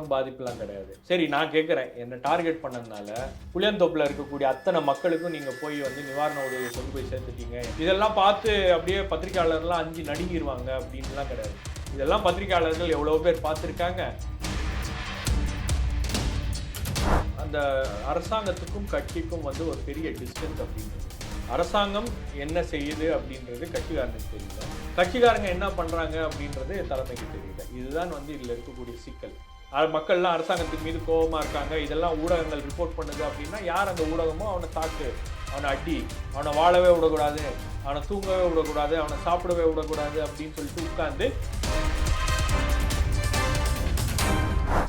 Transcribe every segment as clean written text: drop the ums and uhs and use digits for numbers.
ஒன்றும் பாதிப்புலாம் கிடையாது. சரி, நான் கேட்குறேன், என்ன டார்கெட் பண்ணதுனால புளியந்தோப்பில் இருக்கக்கூடிய அத்தனை மக்களுக்கும் நீங்கள் போய் வந்து நிவாரண உதவியை கொண்டு போய் சேர்த்துட்டீங்க, இதெல்லாம் பார்த்து அப்படியே பத்திரிகையாளர்லாம் அஞ்சு நடுங்கிடுவாங்க அப்படின்லாம் கிடையாது. இதெல்லாம் பத்திரிகையாளர்கள் எவ்வளோ பேர் பார்த்துருக்காங்க. அந்த அரசாங்கத்துக்கும் கட்சிக்கும் வந்து ஒரு பெரிய டிஸ்டன்ஸ் அப்படின்றது. அரசாங்கம் என்ன செய்யுது அப்படின்றது கட்சிக்காரனுக்கு தெரியல, கட்சிக்காரங்க என்ன பண்ணுறாங்க அப்படின்றது தலைமைக்கு தெரியல. இதுதான் வந்து இதில் இருக்கக்கூடிய சிக்கல். மக்கள்லாம் அரசாங்கத்துக்கு மீது கோபமாக இருக்காங்க. இதெல்லாம் ஊடகங்கள் ரிப்போர்ட் பண்ணுது அப்படின்னா யார் அந்த ஊடகமோ அவனை தாக்கு, அவனை அடி, அவனை வாழவே விடக்கூடாது, அவனை தூங்கவே விடக்கூடாது, அவனை சாப்பிடவே விடக்கூடாது அப்படின்னு சொல்லிட்டு உட்காந்து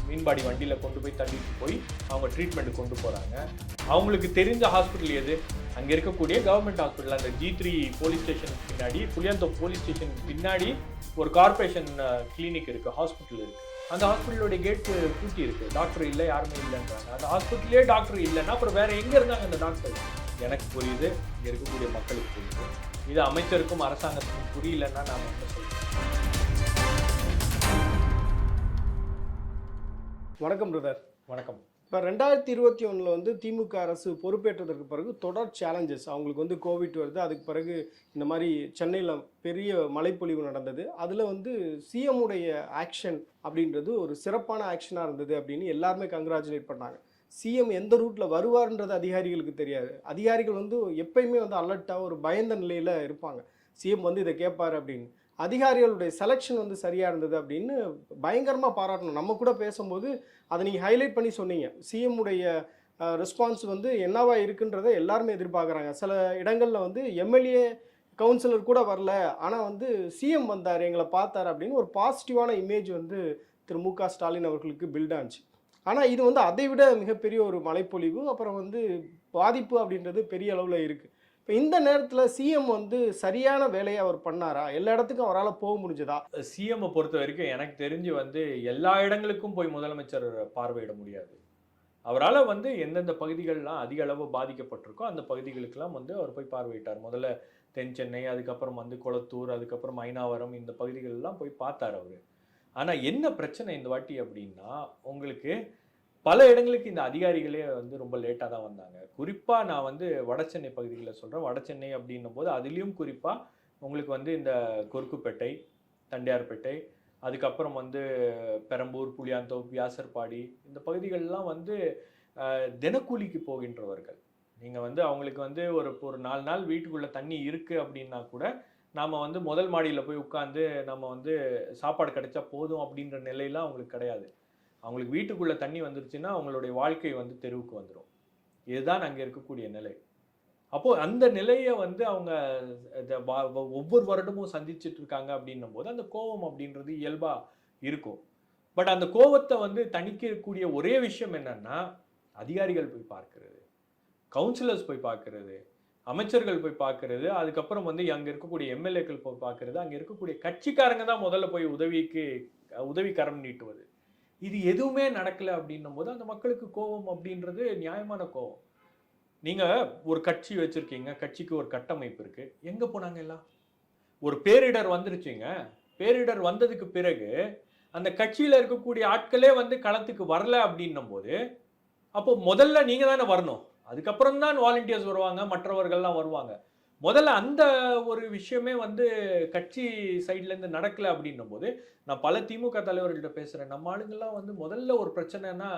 மீன்பாடி வண்டியில் கொண்டு போய் தள்ளிட்டு போய் அவங்க ட்ரீட்மெண்ட் கொண்டு போகிறாங்க. அவங்களுக்கு தெரிஞ்ச ஹாஸ்பிட்டல் எது? அங்கே இருக்கக்கூடிய கவர்மெண்ட் ஹாஸ்பிட்டல். அந்த G3 போலீஸ் ஸ்டேஷனுக்கு பின்னாடி, புளியந்தோப்பு போலீஸ் ஸ்டேஷனுக்கு பின்னாடி ஒரு கார்பரேஷன் கிளினிக் இருக்குது, ஹாஸ்பிட்டல் இருக்குது. அந்த ஹாஸ்பிட்டலோடைய கேட்டு பூட்டி இருக்குது, டாக்டர் இல்லை, யாருமே இல்லைன்றாங்க. அந்த ஹாஸ்பிட்டலே டாக்டர் இல்லைன்னா அப்புறம் வேற எங்கே இருந்தாங்க அந்த டாக்டர்? எனக்கு புரியுது, இங்கே இருக்கக்கூடிய மக்களுக்கு புரியுது. இது அமைச்சருக்கும் அரசாங்கத்துக்கும் புரியலன்னா நான் என்ன சொல்றேன்? வணக்கம் பிரதர். வணக்கம். இப்போ 2021 வந்து திமுக அரசு பொறுப்பேற்றதற்கு பிறகு தொடர் சேலஞ்சஸ். அவங்களுக்கு வந்து கோவிட் வருது, அதுக்கு பிறகு இந்த மாதிரி சென்னையில் பெரிய மழைப்பொழிவு நடந்தது. அதில் வந்து சிஎம் உடைய ஆக்ஷன் அப்படின்றது ஒரு சிறப்பான ஆக்ஷனாக இருந்தது அப்படின்னு எல்லாருமே கங்க்ராச்சுலேட் பண்ணாங்க. சிஎம் எந்த ரூட்டில் வருவார்ன்றது அதிகாரிகளுக்கு தெரியாது. அதிகாரிகள் வந்து எப்பயுமே வந்து அலர்ட்டாக ஒரு பயந்த நிலையில் இருப்பாங்க. சிஎம் வந்து இதை கேட்பார் அப்படின்னு. அதிகாரிகளுடைய செலெக்ஷன் வந்து சரியாக இருந்தது அப்படின்னு பயங்கரமாக பாராட்டணும். நம்ம கூட பேசும்போது அதை நீங்கள் ஹைலைட் பண்ணி சொன்னீங்க. சிஎம் உடைய ரெஸ்பான்ஸ் வந்து என்னவா இருக்குன்றதை எல்லாருமே எதிர்பார்க்குறாங்க. சில இடங்களில் வந்து எம்எல்ஏ கவுன்சிலர் கூட வரல, ஆனால் வந்து சிஎம் வந்தார், எங்களை பார்த்தார் அப்படின்னு ஒரு பாசிட்டிவான இமேஜ் வந்து திரு மு.க. ஸ்டாலின் அவர்களுக்கு பில்ட் ஆச்சு. ஆனால் இது வந்து அதை விட மிகப்பெரிய ஒரு மழைப்பொழிவு, அப்புறம் வந்து பாதிப்பு அப்படின்றது பெரிய அளவில் இருக்குது. இப்போ இந்த நேரத்தில் சிஎம் வந்து சரியான வேலையை அவர் பண்ணாரா? எல்லா இடத்துக்கும் அவரால் போக முடிஞ்சதா? சிஎம்மை பொறுத்த வரைக்கும் எனக்கு தெரிஞ்சு வந்து எல்லா இடங்களுக்கும் போய் முதலமைச்சர் பார்வையிட முடியாது. அவரால் வந்து எந்தெந்த பகுதிகள்லாம் அதிக அளவு பாதிக்கப்பட்டிருக்கோ அந்த பகுதிகளுக்கெல்லாம் வந்து அவர் போய் பார்வையிட்டார். முதல்ல தென் சென்னை, அதுக்கப்புறம் வந்து கொளத்தூர், அதுக்கப்புறம் மைனாவரம், இந்த பகுதிகளெல்லாம் போய் பார்த்தார் அவர். ஆனால் என்ன பிரச்சனை இந்த வாட்டி அப்படின்னா, உங்களுக்கு பல இடங்களுக்கு இந்த அதிகாரிகளே வந்து ரொம்ப லேட்டாக தான் வந்தாங்க. குறிப்பாக நான் வந்து வடசென்னை பகுதிகளில் சொல்கிறேன். வடசென்னை அப்படின்னும் போது அதுலேயும் குறிப்பாக உங்களுக்கு வந்து இந்த கொருக்குப்பேட்டை, தண்டையார்பேட்டை, அதுக்கப்புறம் வந்து பெரம்பூர், புளியாந்தோப்பு, வியாசர்பாடி, இந்த பகுதிகளெலாம் வந்து தினக்கூலிக்கு போகின்றவர்கள். நீங்கள் வந்து அவங்களுக்கு வந்து ஒரு 4 நாள் வீட்டுக்குள்ளே தண்ணி இருக்குது அப்படின்னா கூட நாம் வந்து முதல் மாடியில் போய் உட்காந்து நம்ம வந்து சாப்பாடு கிடைச்சா போதும் அப்படின்ற நிலையெல்லாம் அவங்களுக்கு கிடையாது. அவங்களுக்கு வீட்டுக்குள்ளே தண்ணி வந்துருச்சுன்னா அவங்களுடைய வாழ்க்கை வந்து தெருவுக்கு வந்துடும். இதுதான் அங்கே இருக்கக்கூடிய நிலை. அப்போது அந்த நிலையை வந்து அவங்க ஒவ்வொரு வருடமும் சந்திச்சுட்டு இருக்காங்க அப்படின்னும் போது அந்த கோபம் அப்படின்றது இயல்பாக இருக்கும். பட் அந்த கோபத்தை வந்து தணிக்கக்கூடிய ஒரே விஷயம் என்னன்னா, அதிகாரிகள் போய் பார்க்கறது, கவுன்சிலர்ஸ் போய் பார்க்கறது, அமைச்சர்கள் போய் பார்க்கறது, அதுக்கப்புறம் வந்து அங்கே இருக்கக்கூடிய எம்எல்ஏக்கள் போய் பார்க்கறது, அங்கே இருக்கக்கூடிய கட்சிக்காரங்க தான் முதல்ல போய் உதவி கரம் நீட்டுவது. இது எதுவுமே நடக்கலை அப்படின்னும் போது அந்த மக்களுக்கு கோபம் அப்படின்றது நியாயமான கோபம். நீங்கள் ஒரு கட்சி வச்சுருக்கீங்க, கட்சிக்கு ஒரு கட்டமைப்பு இருக்குது, எங்கே போனாங்க எல்லாம்? ஒரு பேரிடர் வந்துருச்சுங்க. பேரிடர் வந்ததுக்கு பிறகு அந்த கட்சியில் இருக்கக்கூடிய ஆட்களே வந்து களத்துக்கு வரல அப்படின்னும் போது அப்போ முதல்ல நீங்கள் தானே வரணும். அதுக்கப்புறம் தான் வாலண்டியர்ஸ் வருவாங்க, மற்றவர்கள்லாம் வருவாங்க. முதல்ல அந்த ஒரு விஷயமே வந்து கட்சி சைட்லேருந்து நடக்கலை அப்படின்னும் போது நான் பல திமுக தலைவர்கள்ட்ட பேசுகிறேன். நம்ம ஆளுங்கள்லாம் வந்து முதல்ல ஒரு பிரச்சனைனா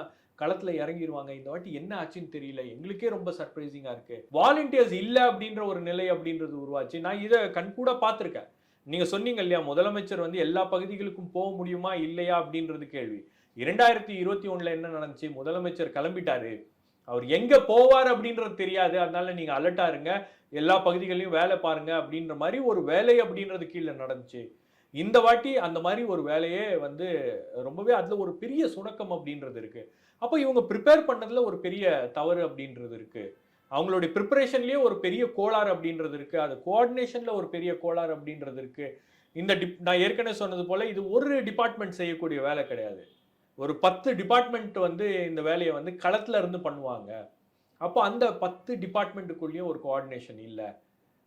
களத்தில் இறங்கிடுவாங்க. இந்த வாட்டி என்ன ஆச்சுன்னு தெரியல, எங்களுக்கே ரொம்ப சர்ப்ரைசிங்காக இருக்குது. வாலண்டியர்ஸ் இல்லை அப்படின்ற ஒரு நிலை அப்படின்றது உருவாச்சு. நான் இதை கண்கூட பார்த்துருக்கேன். நீங்கள் சொன்னீங்க இல்லையா, முதலமைச்சர் வந்து எல்லா பகுதிகளுக்கும் போக முடியுமா இல்லையா அப்படின்றது கேள்வி. 2021 என்ன நடந்துச்சு? முதலமைச்சர் கிளம்பிட்டாரு, அவர் எங்கே போவார் அப்படின்றது தெரியாது, அதனால நீங்கள் அலர்ட்டா இருங்க, எல்லா பகுதிகளையும் வேலை பாருங்க அப்படின்ற மாதிரி ஒரு வேலை அப்படின்றது கீழே நடந்துச்சு. இந்த வாட்டி அந்த மாதிரி ஒரு வேலையே வந்து ரொம்பவே அதில் ஒரு பெரிய சுணக்கம் அப்படின்றது இருக்குது. அப்போ இவங்க ப்ரிப்பேர் பண்ணதில் ஒரு பெரிய தவறு அப்படின்றது இருக்குது. அவங்களுடைய ப்ரிப்பரேஷன்லேயே ஒரு பெரிய கோளாறு அப்படின்றது இருக்குது. அது கோஆர்டினேஷனில் ஒரு பெரிய கோளாறு அப்படின்றது இருக்குது. நான் ஏற்கனவே சொன்னது போல் இது ஒரு டிபார்ட்மெண்ட் செய்யக்கூடிய வேலை கிடையாது. ஒரு 10 டிபார்ட்மெண்ட் வந்து இந்த வேலையை வந்து களத்தில் இருந்து பண்ணுவாங்க. அப்போ அந்த 10 டிபார்ட்மெண்ட்டுக்குள்ளேயும் ஒரு கோஆர்டினேஷன் இல்லை.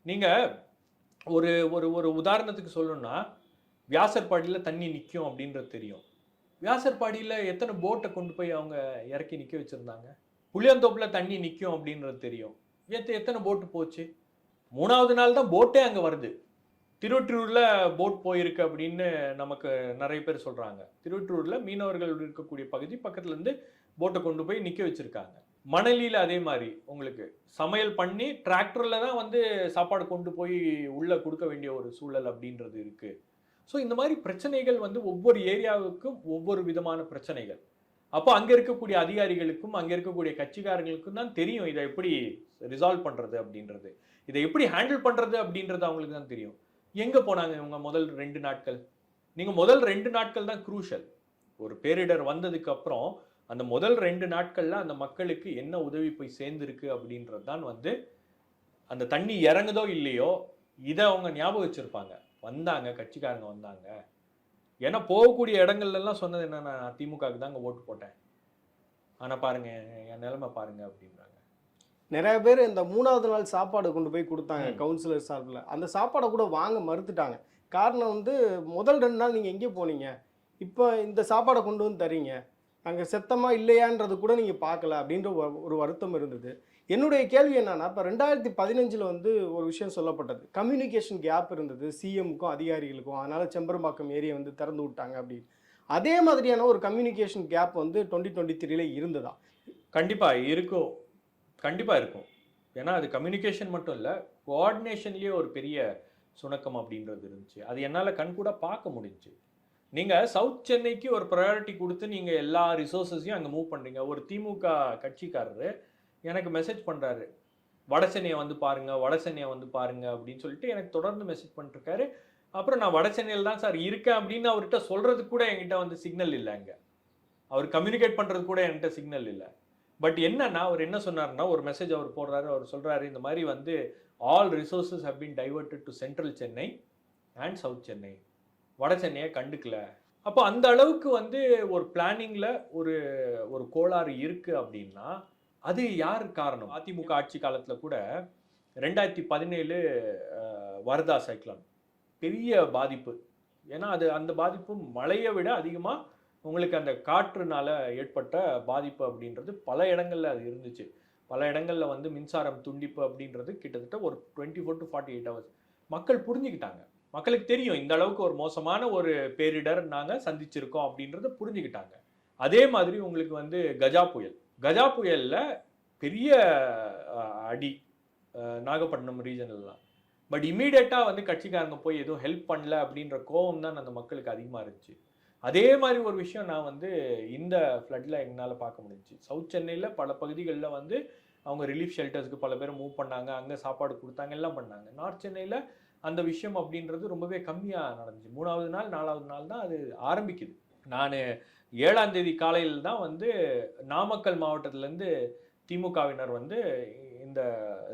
நீங்கள் ஒரு ஒரு ஒரு உதாரணத்துக்கு சொல்லணும்னா, வியாசர்பாடியில் தண்ணி நிற்கும் அப்படின்றது தெரியும். வியாசர்பாடியில் எத்தனை போட்டை கொண்டு போய் அவங்க இறக்கி நிற்க வச்சுருந்தாங்க. புளியந்தோப்பில் தண்ணி நிற்கும் அப்படின்றது தெரியும். எத்தனை போட்டு போச்சு. 3வது நாள் தான் போட்டே அங்கே வருது. திருவொற்றியூரில் போட் போயிருக்கு அப்படின்னு நமக்கு நிறைய பேர் சொல்கிறாங்க. திருவொற்றியூரில் மீனவர்கள் இருக்கக்கூடிய பகுதி பக்கத்துலேருந்து போட்டை கொண்டு போய் நிற்க வச்சுருக்காங்க. மணலியில் அதே மாதிரி உங்களுக்கு சமையல் பண்ணி டிராக்டரில் தான் வந்து சாப்பாடு கொண்டு போய் உள்ளே கொடுக்க வேண்டிய ஒரு சூழல் அப்படின்றது இருக்குது. ஸோ இந்த மாதிரி பிரச்சனைகள் வந்து ஒவ்வொரு ஏரியாவுக்கும் ஒவ்வொரு விதமான பிரச்சனைகள். அப்போ அங்கே இருக்கக்கூடிய அதிகாரிகளுக்கும் அங்கே இருக்கக்கூடிய கட்சிக்காரங்களுக்கும் தான் தெரியும் இதை எப்படி ரிசால்வ் பண்ணுறது அப்படின்றது, இதை எப்படி ஹேண்டில் பண்ணுறது அப்படின்றது அவங்களுக்கு தான் தெரியும். எங்கே போனாங்க இவங்க முதல் 2 நாட்கள்? நீங்கள் முதல் 2 நாட்கள் தான் குரூஷல். ஒரு பேரிடர் வந்ததுக்கு அப்புறம் அந்த முதல் 2 நாட்களில் அந்த மக்களுக்கு என்ன உதவி போய் சேர்ந்துருக்கு அப்படின்றது தான் வந்து அந்த தண்ணி இறங்குதோ இல்லையோ இதை அவங்க ஞாபகம் வச்சுருப்பாங்க. வந்தாங்க, கட்சிக்காரங்க வந்தாங்க. ஏன்னா போகக்கூடிய இடங்கள்லாம் சொன்னது என்னன்னா, நான் திமுகவுக்கு தாங்க ஓட்டு போட்டேன், ஆனால் பாருங்க என் நிலைமை பாருங்க அப்படின்றாங்க. நிறைய பேர் இந்த 3வது நாள் சாப்பாடு கொண்டு போய் கொடுத்தாங்க கவுன்சிலர் சார்பில். அந்த சாப்பாடை கூட வாங்க மறுத்துட்டாங்க. காரணம் வந்து முதல் 2 நாள் நீங்கள் எங்கே போனீங்க, இப்போ இந்த சாப்பாடை கொண்டு வந்து தரீங்க, அங்கே செத்தமா இல்லையான்றது கூட நீங்கள் பார்க்கல அப்படின்ற ஒரு வருத்தம் இருந்தது. என்னுடைய கேள்வி என்னன்னா, இப்போ 2015 வந்து ஒரு விஷயம் சொல்லப்பட்டது, கம்யூனிகேஷன் கேப் இருந்தது சிஎம்க்கும் அதிகாரிகளுக்கும், அதனால செம்பரம்பாக்கம் ஏரியை வந்து திறந்து விட்டாங்க அப்படின்னு. அதே மாதிரியான ஒரு கம்யூனிகேஷன் கேப் வந்து 2023 இருந்ததா? கண்டிப்பாக இருக்கும், கண்டிப்பாக இருக்கும். ஏன்னா அது கம்யூனிகேஷன் மட்டும் இல்லை, கோஆர்டினேஷன்லேயே ஒரு பெரிய சுணக்கம் அப்படின்றது இருந்துச்சு. அது என்னால் கண்கூட பார்க்க முடிஞ்சு. நீங்கள் சவுத் சென்னைக்கு ஒரு ப்ரையாரிட்டி கொடுத்து நீங்கள் எல்லா ரிசோர்ஸஸையும் அங்கே மூவ் பண்ணுறீங்க. ஒரு திமுக கட்சிக்காரரு எனக்கு மெசேஜ் பண்ணுறாரு, வட சென்னையை வந்து பாருங்கள், வட சென்னையை வந்து பாருங்கள் அப்படின்னு சொல்லிட்டு எனக்கு தொடர்ந்து மெசேஜ் பண்ணிருக்காரு. அப்புறம் நான் வட சென்னையில் தான் சார் இருக்கேன் அப்படின்னு அவர்கிட்ட சொல்கிறதுக்கு கூட என்கிட்ட வந்து சிக்னல் இல்லை. அங்கே அவர் கம்யூனிகேட் பண்ணுறது கூட என்கிட்ட சிக்னல் இல்லை. பட் என்னன்னா அவர் என்ன சொன்னார்னா, ஒரு மெசேஜ் அவர் போடுறாரு, அவர் சொல்கிறாரு இந்த மாதிரி வந்து all resources have been diverted to central Chennai and south Chennai, வட சென்னையை கண்டுக்கல. அப்போ அந்த அளவுக்கு வந்து ஒரு பிளானிங்கில் ஒரு ஒரு கோளாறு இருக்குது அப்படின்னா அது யார் காரணம்? அதிமுக ஆட்சி காலத்தில் கூட 2017 வர்தா சைக்ளோன் பெரிய பாதிப்பு. ஏன்னா அது அந்த பாதிப்பு மழையை விட அதிகமாக உங்களுக்கு அந்த காற்றுனால ஏற்பட்ட பாதிப்பு அப்படின்றது பல இடங்களில் அது இருந்துச்சு. பல இடங்களில் வந்து மின்சாரம் துண்டிப்பு அப்படின்றது கிட்டத்தட்ட ஒரு 24 to 48 hours. மக்கள் புரிஞ்சுக்கிட்டாங்க, மக்களுக்கு தெரியும் இந்த அளவுக்கு ஒரு மோசமான ஒரு பேரிடர் நாங்கள் சந்திச்சிருக்கோம் அப்படின்றத புரிஞ்சுக்கிட்டாங்க. அதே மாதிரி உங்களுக்கு வந்து கஜா புயலில் பெரிய அடி நாகப்பட்டினம் ரீஜனல்லாம். பட் இமீடியட்டாக வந்து கட்சிக்காரங்க போய் எதுவும் ஹெல்ப் பண்ணல அப்படின்ற கோபம் தான் அந்த மக்களுக்கு அதிகமாக இருந்துச்சு. அதே மாதிரி ஒரு விஷயம் நான் வந்து இந்த ஃப்ளட்டில் என்னால் பார்க்க முடிஞ்சிச்சு. சவுத் சென்னையில் பல பகுதிகளில் வந்து அவங்க ரிலீஃப் ஷெல்டர்ஸ்க்கு பல பேர் மூவ் பண்ணாங்க, அங்கே சாப்பாடு கொடுத்தாங்க, எல்லாம் பண்ணாங்க. நார்த் சென்னையில் அந்த விஷயம் அப்படின்றது ரொம்பவே கம்மியாக நடந்துச்சு. 3வது நாள் 4வது நாள் தான் அது ஆரம்பிக்குது. நான் 7ஆம் தேதி காலையில் தான் வந்து நாமக்கல் மாவட்டத்திலேருந்து திமுகவினர் வந்து இந்த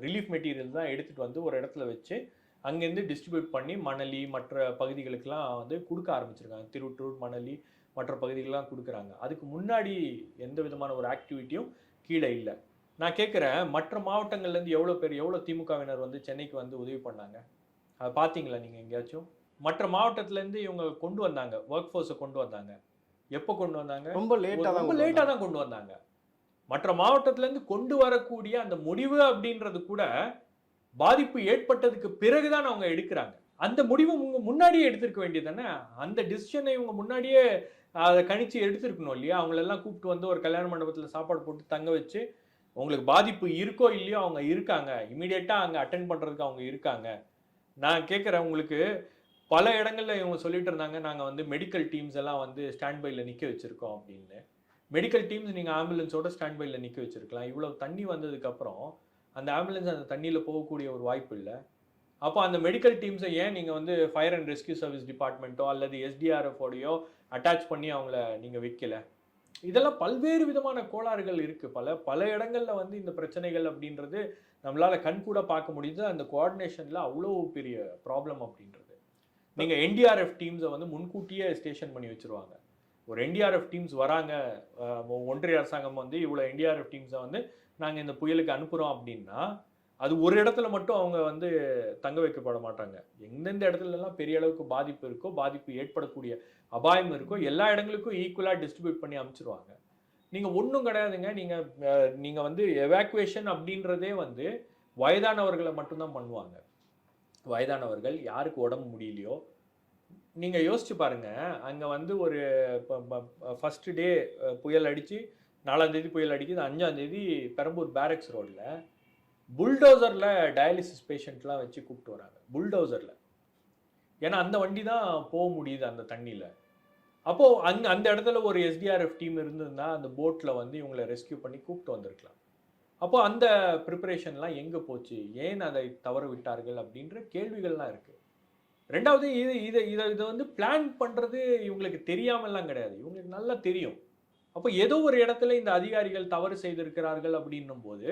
ரிலீஃப் மெட்டீரியல் தான் எடுத்துகிட்டு வந்து ஒரு இடத்துல வச்சு அங்கேருந்து டிஸ்ட்ரிபியூட் பண்ணி மணலி மற்ற பகுதிகளுக்கெல்லாம் வந்து கொடுக்க ஆரம்பிச்சிருக்காங்க. திருவொற்றூர், மணலி மற்ற பகுதிகளெலாம் கொடுக்குறாங்க. அதுக்கு முன்னாடி எந்த விதமான ஒரு ஆக்டிவிட்டியும் கீழே இல்லை. நான் கேட்குறேன், மற்ற மாவட்டங்கள்லேருந்து எவ்வளோ திமுகவினர் வந்து சென்னைக்கு வந்து உதவி பண்ணாங்க? அதை பார்த்தீங்களா நீங்கள் எங்கேயாச்சும்? மற்ற மாவட்டத்திலேருந்து இவங்க கொண்டு வந்தாங்க, ஒர்க் ஃபோர்ஸை கொண்டு வந்தாங்க. எப்போ கொண்டு வந்தாங்க? ரொம்ப லேட்டாக தான் கொண்டு வந்தாங்க. மற்ற மாவட்டத்திலேருந்து கொண்டு வரக்கூடிய அந்த முடிவு அப்படின்றது கூட பாதிப்பு ஏற்பட்டதுக்கு பிறகுதான் அவங்க எடுக்கிறாங்க. அந்த முடிவு இவங்க முன்னாடியே எடுத்திருக்க வேண்டியது தானே. அந்த டிசிஷனை இவங்க முன்னாடியே அதை கணிச்சு எடுத்திருக்கணும் இல்லையா? அவங்களெல்லாம் கூப்பிட்டு வந்து ஒரு கல்யாண மண்டபத்தில் சாப்பாடு போட்டு தங்க வச்சு, உங்களுக்கு பாதிப்பு இருக்கோ இல்லையோ அவங்க இருக்காங்க, இமீடியட்டாக அங்கே அட்டென்ட் பண்ணுறதுக்கு அவங்க இருக்காங்க. நான் கேட்குறேன், உங்களுக்கு பல இடங்களில் இவங்க சொல்லிட்டு இருந்தாங்க, நாங்கள் வந்து மெடிக்கல் டீம்ஸ் எல்லாம் வந்து ஸ்டாண்ட் பையில் நிற்க வச்சுருக்கோம் அப்படின்னு. மெடிக்கல் டீம்ஸ் நீங்கள் ஆம்புலன்ஸோட ஸ்டாண்ட் பையில் நிற்க வச்சுருக்கலாம். இவ்வளோ தண்ணி வந்ததுக்கப்புறம் அந்த ஆம்புலன்ஸ் அந்த தண்ணியில் போகக்கூடிய ஒரு வாய்ப்பு இல்லை. அப்போ அந்த மெடிக்கல் டீம்ஸை ஏன் நீங்கள் வந்து ஃபயர் அண்ட் ரெஸ்கியூ சர்வீஸ் டிபார்ட்மெண்ட்டோ அல்லது SDRFோடையோ அட்டாச் பண்ணி அவங்கள நீங்கள் வைக்கல? இதெல்லாம் பல்வேறு விதமான கோளாறுகள் இருக்குது. பல இடங்களில் வந்து இந்த பிரச்சனைகள் அப்படின்றது நம்மளால் கண்கூட பார்க்க முடியுது. அந்த கோஆர்டினேஷனில் அவ்வளோ பெரிய ப்ராப்ளம் அப்படின்றது. நீங்கள் NDRF டீம்ஸை வந்து முன்கூட்டியே ஸ்டேஷன் பண்ணி வச்சுருவாங்க. ஒரு NDRF டீம்ஸ் வராங்க, ஒன்றிய அரசாங்கம் வந்து இவ்வளோ NDRF டீம்ஸை வந்து நாங்கள் இந்த புயலுக்கு அனுப்புகிறோம் அப்படின்னா அது ஒரு இடத்துல மட்டும் அவங்க வந்து தங்க வைக்கப்பட மாட்டாங்க. எந்தெந்த இடத்துலலாம் பெரிய அளவுக்கு பாதிப்பு இருக்கோ, பாதிப்பு ஏற்படக்கூடிய அபாயம் இருக்கோ, எல்லா இடங்களுக்கும் ஈக்குவலா டிஸ்ட்ரிபியூட் பண்ணி அனுப்பிச்சுருவாங்க. நீங்க ஒண்ணும் கிடையாதுங்க. நீங்க வந்து எவாக்குவேஷன் அப்படின்றதே வந்து வயதானவர்கள மட்டும் தான் பண்ணுவாங்க. வயதானவர்கள் யாருக்கு உடம்பு முடியலையோ, நீங்க யோசிச்சு பாருங்க. அங்க வந்து ஒரு ப ப ஃபர்ஸ்ட் டே புயல் அடிச்சு 4ஆம் தேதி புயல் அடிக்குது. 5ஆம் தேதி பெரம்பூர் பேரக்ஸ் ரோட்ல புல்டோசர்ல டயாலிசிஸ் பேஷண்ட்லாம் வச்சு கூப்பிட்டு வராங்க. புல்டோசர்ல. ஏன்னா அந்த வண்டி தான் முடியுது அந்த தண்ணீல. அப்போ அந்த இடத்துல ஒரு எஸ்டிஆர்எஃப் டீம் இருந்திருந்தா அந்த போட்ல வந்து இவங்கள ரெஸ்க்யூ பண்ணி கூப்பிட்டு வந்திருக்கலாம். அப்போ அந்த பிரிப்பரேஷன்லாம் எங்க போச்சு? ஏன் அதை தவற விட்டார்கள்? அப்படின்ற கேள்விகள்லாம் இருக்கு. 2வது இது இத இத இத வந்து பிளான் பண்றது இவங்களுக்கு தெரியாமல்லாம் கிடையாது. இவங்களுக்கு நல்லா தெரியும். அப்போ ஏதோ ஒரு இடத்துல இந்த அதிகாரிகள் தவறு செய்திருக்கிறார்கள் அப்படின்னும்போது,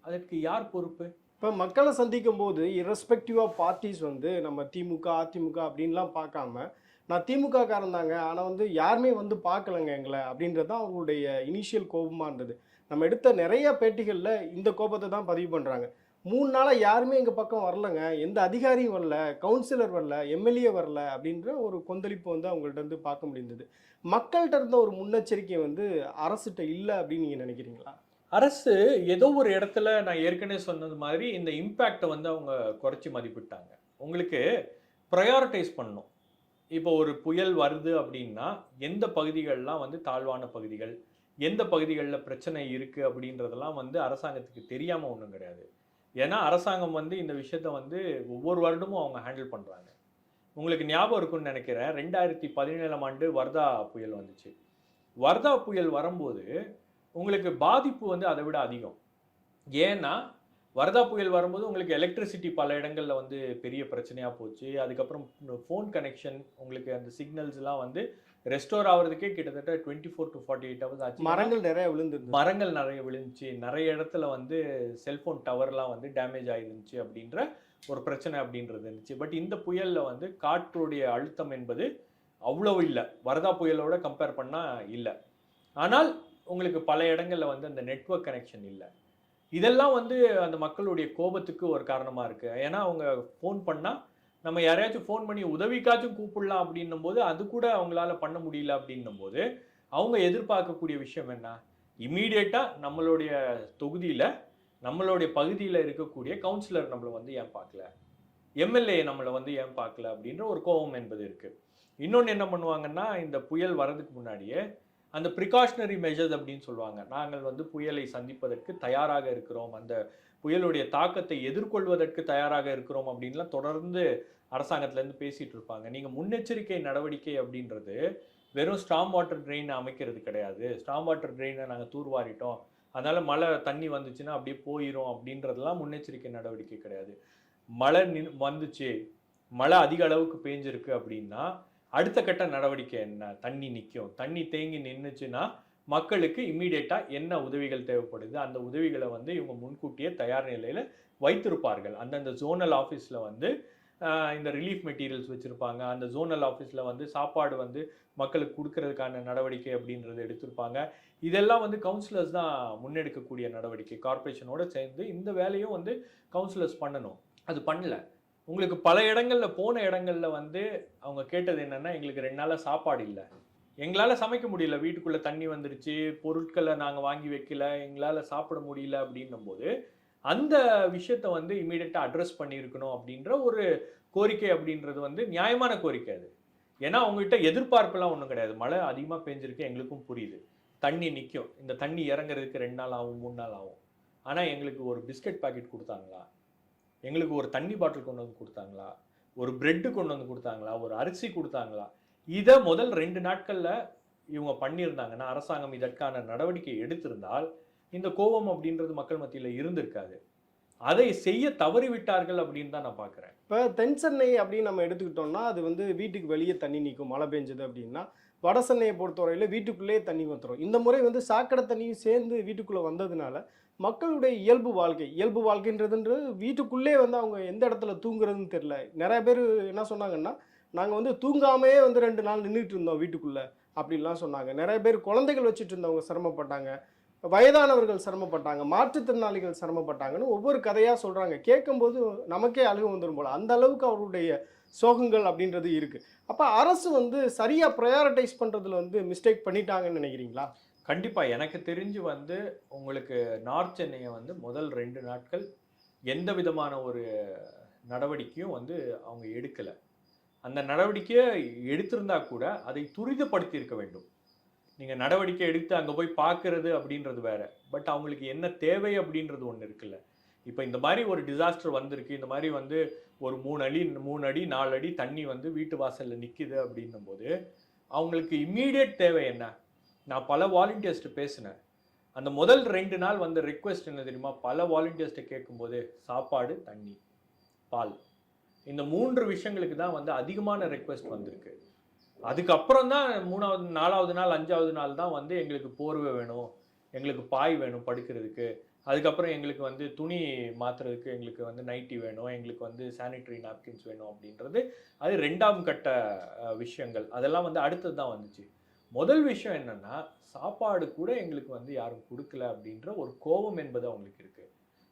அதற்கு யார் பொறுப்பு? இப்போ மக்களை சந்திக்கும் போது இரஸ்பெக்டிவ் ஆஃப் பார்ட்டிஸ் வந்து நம்ம திமுக, அதிமுக அப்படின்லாம் பார்க்காம, நான் திமுக காரன் தாங்க, ஆனால் வந்து யாருமே வந்து பார்க்கலங்க எங்களை அப்படின்றது தான் அவங்களுடைய இனிஷியல் கோபமாக இருந்தது. நம்ம எடுத்த நிறைய பேட்டிகளில் இந்த கோபத்தை தான் பதிவு பண்ணுறாங்க. 3 நாளாக யாருமே எங்கள் பக்கம் வரலங்க, எந்த அதிகாரியும் வரல, கவுன்சிலர் வரல, எம்எல்ஏ வரல அப்படின்ற ஒரு கொந்தளிப்பு வந்து அவங்கள்ட்ட இருந்து பார்க்க முடிந்தது. மக்கள்கிட்ட இருந்த ஒரு முன்னெச்சரிக்கை வந்து அரசுகிட்ட இல்லை அப்படின்னு நீங்கள் நினைக்கிறீங்களா? அரசு ஏதோ ஒரு இடத்துல நான் ஏற்கனவே சொன்னது மாதிரி இந்த இம்பேக்ட்டை வந்து அவங்க குறைச்சி மதிப்பிட்டாங்க. உங்களுக்கு ப்ரையாரிட்டைஸ் பண்ணணும். இப்போ ஒரு புயல் வருது அப்படின்னா, எந்த பகுதிகள்லாம் வந்து தாழ்வான பகுதிகள், எந்த பகுதிகள்ல பிரச்சனை இருக்கு அப்படின்றதெல்லாம் வந்து அரசாங்கத்துக்கு தெரியாம ஒண்ணும் கிடையாது. ஏன்னா, அரசாங்கம் வந்து இந்த விஷயத்த வந்து ஒவ்வொரு வருடமும் அவங்க ஹேண்டில் பண்றாங்க. உங்களுக்கு ஞாபகம் இருக்கும்னு நினைக்கிறேன். 2017ஆம் ஆண்டு வர்தா புயல் வந்துச்சு. வர்தா புயல் வரும்போது, உங்களுக்கு பாதிப்பு வந்து அதை விட அதிகம். ஏன்னா, வர்தா புயல் வரும்போது உங்களுக்கு எலக்ட்ரிசிட்டி பல இடங்கள்ல வந்து பெரிய பிரச்சனையா போச்சு. அதுக்கப்புறம் ஃபோன் கனெக்ஷன் உங்களுக்கு அந்த சிக்னல்ஸ்லாம் வந்து ரெஸ்டோர் ஆகுறதுக்கே கிட்டத்தட்ட 24 to 48 ஹவர்ஸ் ஆச்சு. மரங்கள் நிறைய விழுந்துருந்தது. மரங்கள் நிறைய விழுந்துச்சு. நிறைய இடத்துல வந்து செல்போன் டவர்லாம் வந்து டேமேஜ் ஆயிருந்துச்சு அப்படின்ற ஒரு பிரச்சனை அப்படின்றது இருந்துச்சு. பட் இந்த புயல்ல வந்து காற்றுடைய அழுத்தம் என்பது அவ்வளவு இல்ல. வர்தா புயலோட கம்பேர் பண்ணா இல்ல. ஆனால் உங்களுக்கு பல இடங்கள்ல வந்து அந்த நெட்வொர்க் கனெக்ஷன் இல்ல. இதெல்லாம் வந்து அந்த மக்களுடைய கோபத்துக்கு ஒரு காரணமா இருக்கு. ஏன்னா அவங்க ஃபோன் பண்ணா, நம்ம யாரையாச்சும் ஃபோன் பண்ணி உதவிக்காச்சும் கூப்பிடலாம் அப்படின்னும்போது, அது கூட அவங்களால பண்ண முடியல அப்படின்னும்போது, அவங்க எதிர்பார்க்கக்கூடிய விஷயம் என்ன? இம்மீடியட்டா நம்மளுடைய தொகுதியில, நம்மளுடைய பகுதியில இருக்கக்கூடிய கவுன்சிலர் நம்மள வந்து ஏன் பார்க்கல? எம்எல்ஏ நம்மள வந்து ஏன் பார்க்கல? அப்படின்ற ஒரு கோபம் என்பது இருக்கு. இன்னொன்னு என்ன பண்ணுவாங்கன்னா, இந்த புயல் வரதுக்கு முன்னாடியே அந்த பிரிகாஷனரி மெஷர்ஸ் அப்படின்னு சொல்லுவாங்க. நாங்கள் வந்து புயலை சந்திப்பதற்கு தயாராக இருக்கிறோம். அந்த புயலுடைய தாக்கத்தை எதிர்கொள்வதற்கு தயாராக இருக்கிறோம் அப்படின்லாம் தொடர்ந்து அரசாங்கத்திலேருந்து பேசிட்டு இருப்பாங்க. நீங்க முன்னெச்சரிக்கை நடவடிக்கை அப்படின்றது வெறும் ஸ்டார்ம் வாட்டர் ட்ரெயின் அமைக்கிறது கிடையாது. ஸ்டார்ம் வாட்டர் ட்ரெயினை நாங்கள் தூர்வாரிட்டோம். அதனால மழை தண்ணி வந்துச்சுன்னா அப்படியே போயிரும் அப்படின்றதெல்லாம் முன்னெச்சரிக்கை நடவடிக்கை கிடையாது. மழை வந்துச்சு, மழை அதிக அளவுக்கு பேஞ்சிருக்கு அப்படின்னா அடுத்த கட்ட நடவடிக்கை என்ன? தண்ணி நிற்கும். தண்ணி தேங்கி நின்றுச்சுன்னா மக்களுக்கு இம்மீடியட்டா என்ன உதவிகள் தேவைப்படுது? அந்த உதவிகளை வந்து இவங்க முன்கூட்டியே தயார் நிலையில வைத்திருப்பார்கள். அந்தந்த ஜோனல் ஆஃபீஸில் வந்து இந்த ரிலீஃப் மெட்டீரியல்ஸ் வச்சுருப்பாங்க. அந்த ஜோனல் ஆஃபீஸில் வந்து சாப்பாடு வந்து மக்களுக்கு கொடுக்கறதுக்கான நடவடிக்கை அப்படின்றது எடுத்திருப்பாங்க. இதெல்லாம் வந்து கவுன்சிலர்ஸ் தான் முன்னெடுக்கக்கூடிய நடவடிக்கை. கார்ப்பரேஷனோட சேர்ந்து இந்த வேலையும் வந்து கவுன்சிலர்ஸ் பண்ணணும். அது பண்ணல. உங்களுக்கு பல இடங்கள்ல போன இடங்கள்ல வந்து அவங்க கேட்டது என்னன்னா, எங்களுக்கு 2 நாளா சாப்பாடு இல்ல. எங்களால சமைக்க முடியல. வீட்டுக்குள்ள தண்ணி வந்துருச்சு. பொருட்கள நாங்க வாங்கி வைக்கல. எங்களால சாப்பிட முடியல அப்படின்னும்போது, அந்த விஷயத்த வந்து இம்மீடியட்டா அட்ரஸ் பண்ணியிருக்கணும் அப்படின்ற ஒரு கோரிக்கை அப்படின்றது வந்து நியாயமான கோரிக்கை அது. ஏன்னா அவங்ககிட்ட எதிர்பார்ப்புலாம் ஒண்ணும் கிடையாது. மழை அதிகமா பெஞ்சிருக்கு எங்களுக்கும் புரியுது. தண்ணி நிக்கும். இந்த தண்ணி இறங்குறதுக்கு 2 நாள் ஆகும், 3 நாள் ஆகும். ஆனா எங்களுக்கு ஒரு பிஸ்கட் பாக்கெட் குடுத்தாங்களா? எங்களுக்கு ஒரு தண்ணி பாட்டில் கொண்டு வந்து கொடுத்தாங்களா? ஒரு பிரெட் கொண்டு வந்து கொடுத்தாங்களா? ஒரு அரிசி கொடுத்தாங்களா? இதை முதல் 2 நாட்கள்ல இவங்க பண்ணியிருந்தாங்கன்னா, அரசாங்கம் இதற்கான நடவடிக்கை எடுத்திருந்தால் இந்த கோபம் அப்படின்றது மக்கள் மத்தியில இருந்திருக்காது. அதை செய்ய தவறிவிட்டார்கள் அப்படின்னு தான் நான் பார்க்குறேன். இப்போ தென் சென்னை அப்படின்னு நம்ம எடுத்துக்கிட்டோம்னா, அது வந்து வீட்டுக்கு வெளியே தண்ணி நிற்கும் மழை பெஞ்சது அப்படின்னா. வட சென்னையை பொறுத்தவரையில் வீட்டுக்குள்ளேயே தண்ணி வந்துடும். இந்த முறை வந்து சாக்கடை தண்ணியும் சேர்ந்து வீட்டுக்குள்ளே வந்ததுனால மக்களுடைய இயல்பு வாழ்க்கைன்றதுன்றது வீட்டுக்குள்ளே வந்து அவங்க எந்த இடத்துல தூங்குறதுன்னு தெரியல. நிறைய பேர் என்ன சொன்னாங்கன்னா, நாங்கள் வந்து தூங்காமே வந்து 2 நாள் நின்றுட்டு இருந்தோம் வீட்டுக்குள்ளே அப்படின்லாம் சொன்னாங்க. நிறைய பேர் குழந்தைகள் வச்சுட்டு இருந்தவங்க சிரமப்பட்டாங்க. வயதானவர்கள் சிரமப்பட்டாங்க, மாற்றுத்திறனாளிகள் சிரமப்பட்டாங்கன்னு ஒவ்வொரு கதையாக சொல்கிறாங்க. கேட்கும்போது நமக்கே அழுகு வந்துடும் போல், அந்த அளவுக்கு அவருடைய சோகங்கள் அப்படின்றது இருக்குது. அப்போ அரசு வந்து சரியாக ப்ரையாரிட்டைஸ் பண்ணுறதுல வந்து மிஸ்டேக் பண்ணிட்டாங்கன்னு நினைக்கிறீங்களா? கண்டிப்பா எனக்கு தெரிஞ்சு வந்து உங்களுக்கு நார்த் சென்னையை வந்து முதல் 2 நாட்கள் எந்த விதமான ஒரு நடவடிக்கையும் வந்து அவங்க எடுக்கல. அந்த நடவடிக்கையை எடுத்திருந்தா கூட அதை துரிதப்படுத்தி இருக்க வேண்டும். நீங்க நடவடிக்கை எடுத்து அங்க போய் பார்க்கிறது அப்படின்றது வேற. பட் அவங்களுக்கு என்ன தேவை அப்படின்றது ஒண்ணு இருக்குல்ல. இப்ப இந்த மாரி ஒரு டிசாஸ்டர் வந்திருக்கு. இந்த மாரி வந்து ஒரு 3 அடி 4 அடி தண்ணி வந்து வீட்டு வாசல்ல நிக்குது அப்படின்னும்போது, அவங்களுக்கு இம்மீடியேட் தேவை என்ன? நான் பல வாலண்டியர்ஸ்ட்ட பேசினேன். அந்த முதல் 2 நாள் வந்த ரிக்வெஸ்ட் என்ன தெரியுமா? பல வாலண்டியர்ஸ்ட்ட கேட்கும்போது, சாப்பாடு, தண்ணி, பால். இந்த 3 விஷயங்களுக்கு தான் வந்து அதிகமான ரிக்வெஸ்ட் வந்திருக்கு. அதுக்கப்புறம் தான் 3வது, 4வது நாள், 5வது நாள் தான் வந்து எங்களுக்கு போர்வை வேணும், எங்களுக்கு பாய் வேணும் படுக்கிறதுக்கு. அதுக்கப்புறம் எங்களுக்கு வந்து துணி மாத்துறதுக்கு எங்களுக்கு வந்து நைட்டி வேணும், எங்களுக்கு வந்து சானிட்டரி நாப்கின்ஸ் வேணும் அப்படின்றது அது 2ஆம் கட்ட விஷயங்கள். அதெல்லாம் வந்து அடுத்தது தான் வந்துச்சு. முதல் விஷயம் என்னன்னா, சாப்பாடு கூட எங்களுக்கு வந்து யாரும் குடுக்கல அப்படின்ற ஒரு கோவம் என்பது அவங்களுக்கு இருக்கு.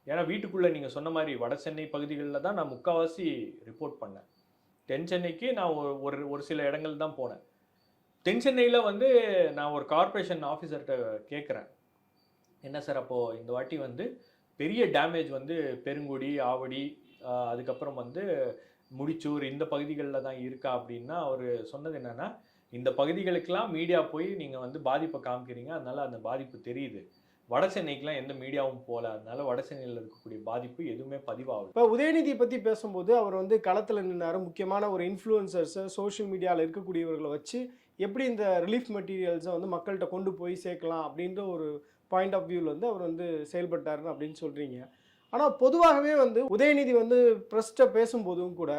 ஏன்னா வீட்டுக்குள்ள நீங்க சொன்ன மாரி வட சென்னை பகுதிகள்ல தான் நான் முக்காவாசி ரிப்போர்ட் பண்ணேன். தென் சென்னைக்கு நான் ஒரு ஒரு சில இடங்கள் தான் போனேன். தென் சென்னையில வந்து நான் ஒரு கார்ப்பரேஷன் ஆஃபீஸர்ட்ட கேட்குறேன். என்ன சார் அப்போ இந்த வாட்டி வந்து பெரிய டேமேஜ் வந்து பெருங்குடி, ஆவடி, அதுக்கப்புறம் வந்து முடிச்சூர் இந்த பகுதிகள்ல தான் இருக்கா அப்படின்னா, அவரு சொன்னது என்னன்னா, இந்த பகுதிகளுக்கெல்லாம் மீடியா போய் நீங்க வந்து பாதிப்ப காமிக்கிறீங்க. அதனால அந்த பாதிப்பு தெரியுது. வட சென்னைக்குலாம் எந்த மீடியாவும் போல. அதனால வட சென்னையில இருக்கக்கூடிய பாதிப்பு எதுவுமே பதிவாகல. இப்போ உதயநிதி பற்றி பேசும்போது அவர் வந்து களத்தில் நின்னாரு. முக்கியமான ஒரு இன்ஃப்ளூயன்சர்ஸை சோஷியல் மீடியாவில் இருக்கக்கூடியவர்களை வச்சு எப்படி இந்த ரிலீஃப் மெட்டீரியல்ஸை வந்து மக்கள்கிட்ட கொண்டு போய் சேர்க்கலாம் அப்படின்ற ஒரு பாயிண்ட் ஆஃப் வியூவில் வந்து அவர் வந்து செயல்பட்டாருன்னு அப்படின்னு சொல்கிறீங்க. ஆனால் பொதுவாகவே வந்து உதயநிதி வந்து ப்ரெஸ்ட்டை பேசும்போதும் கூட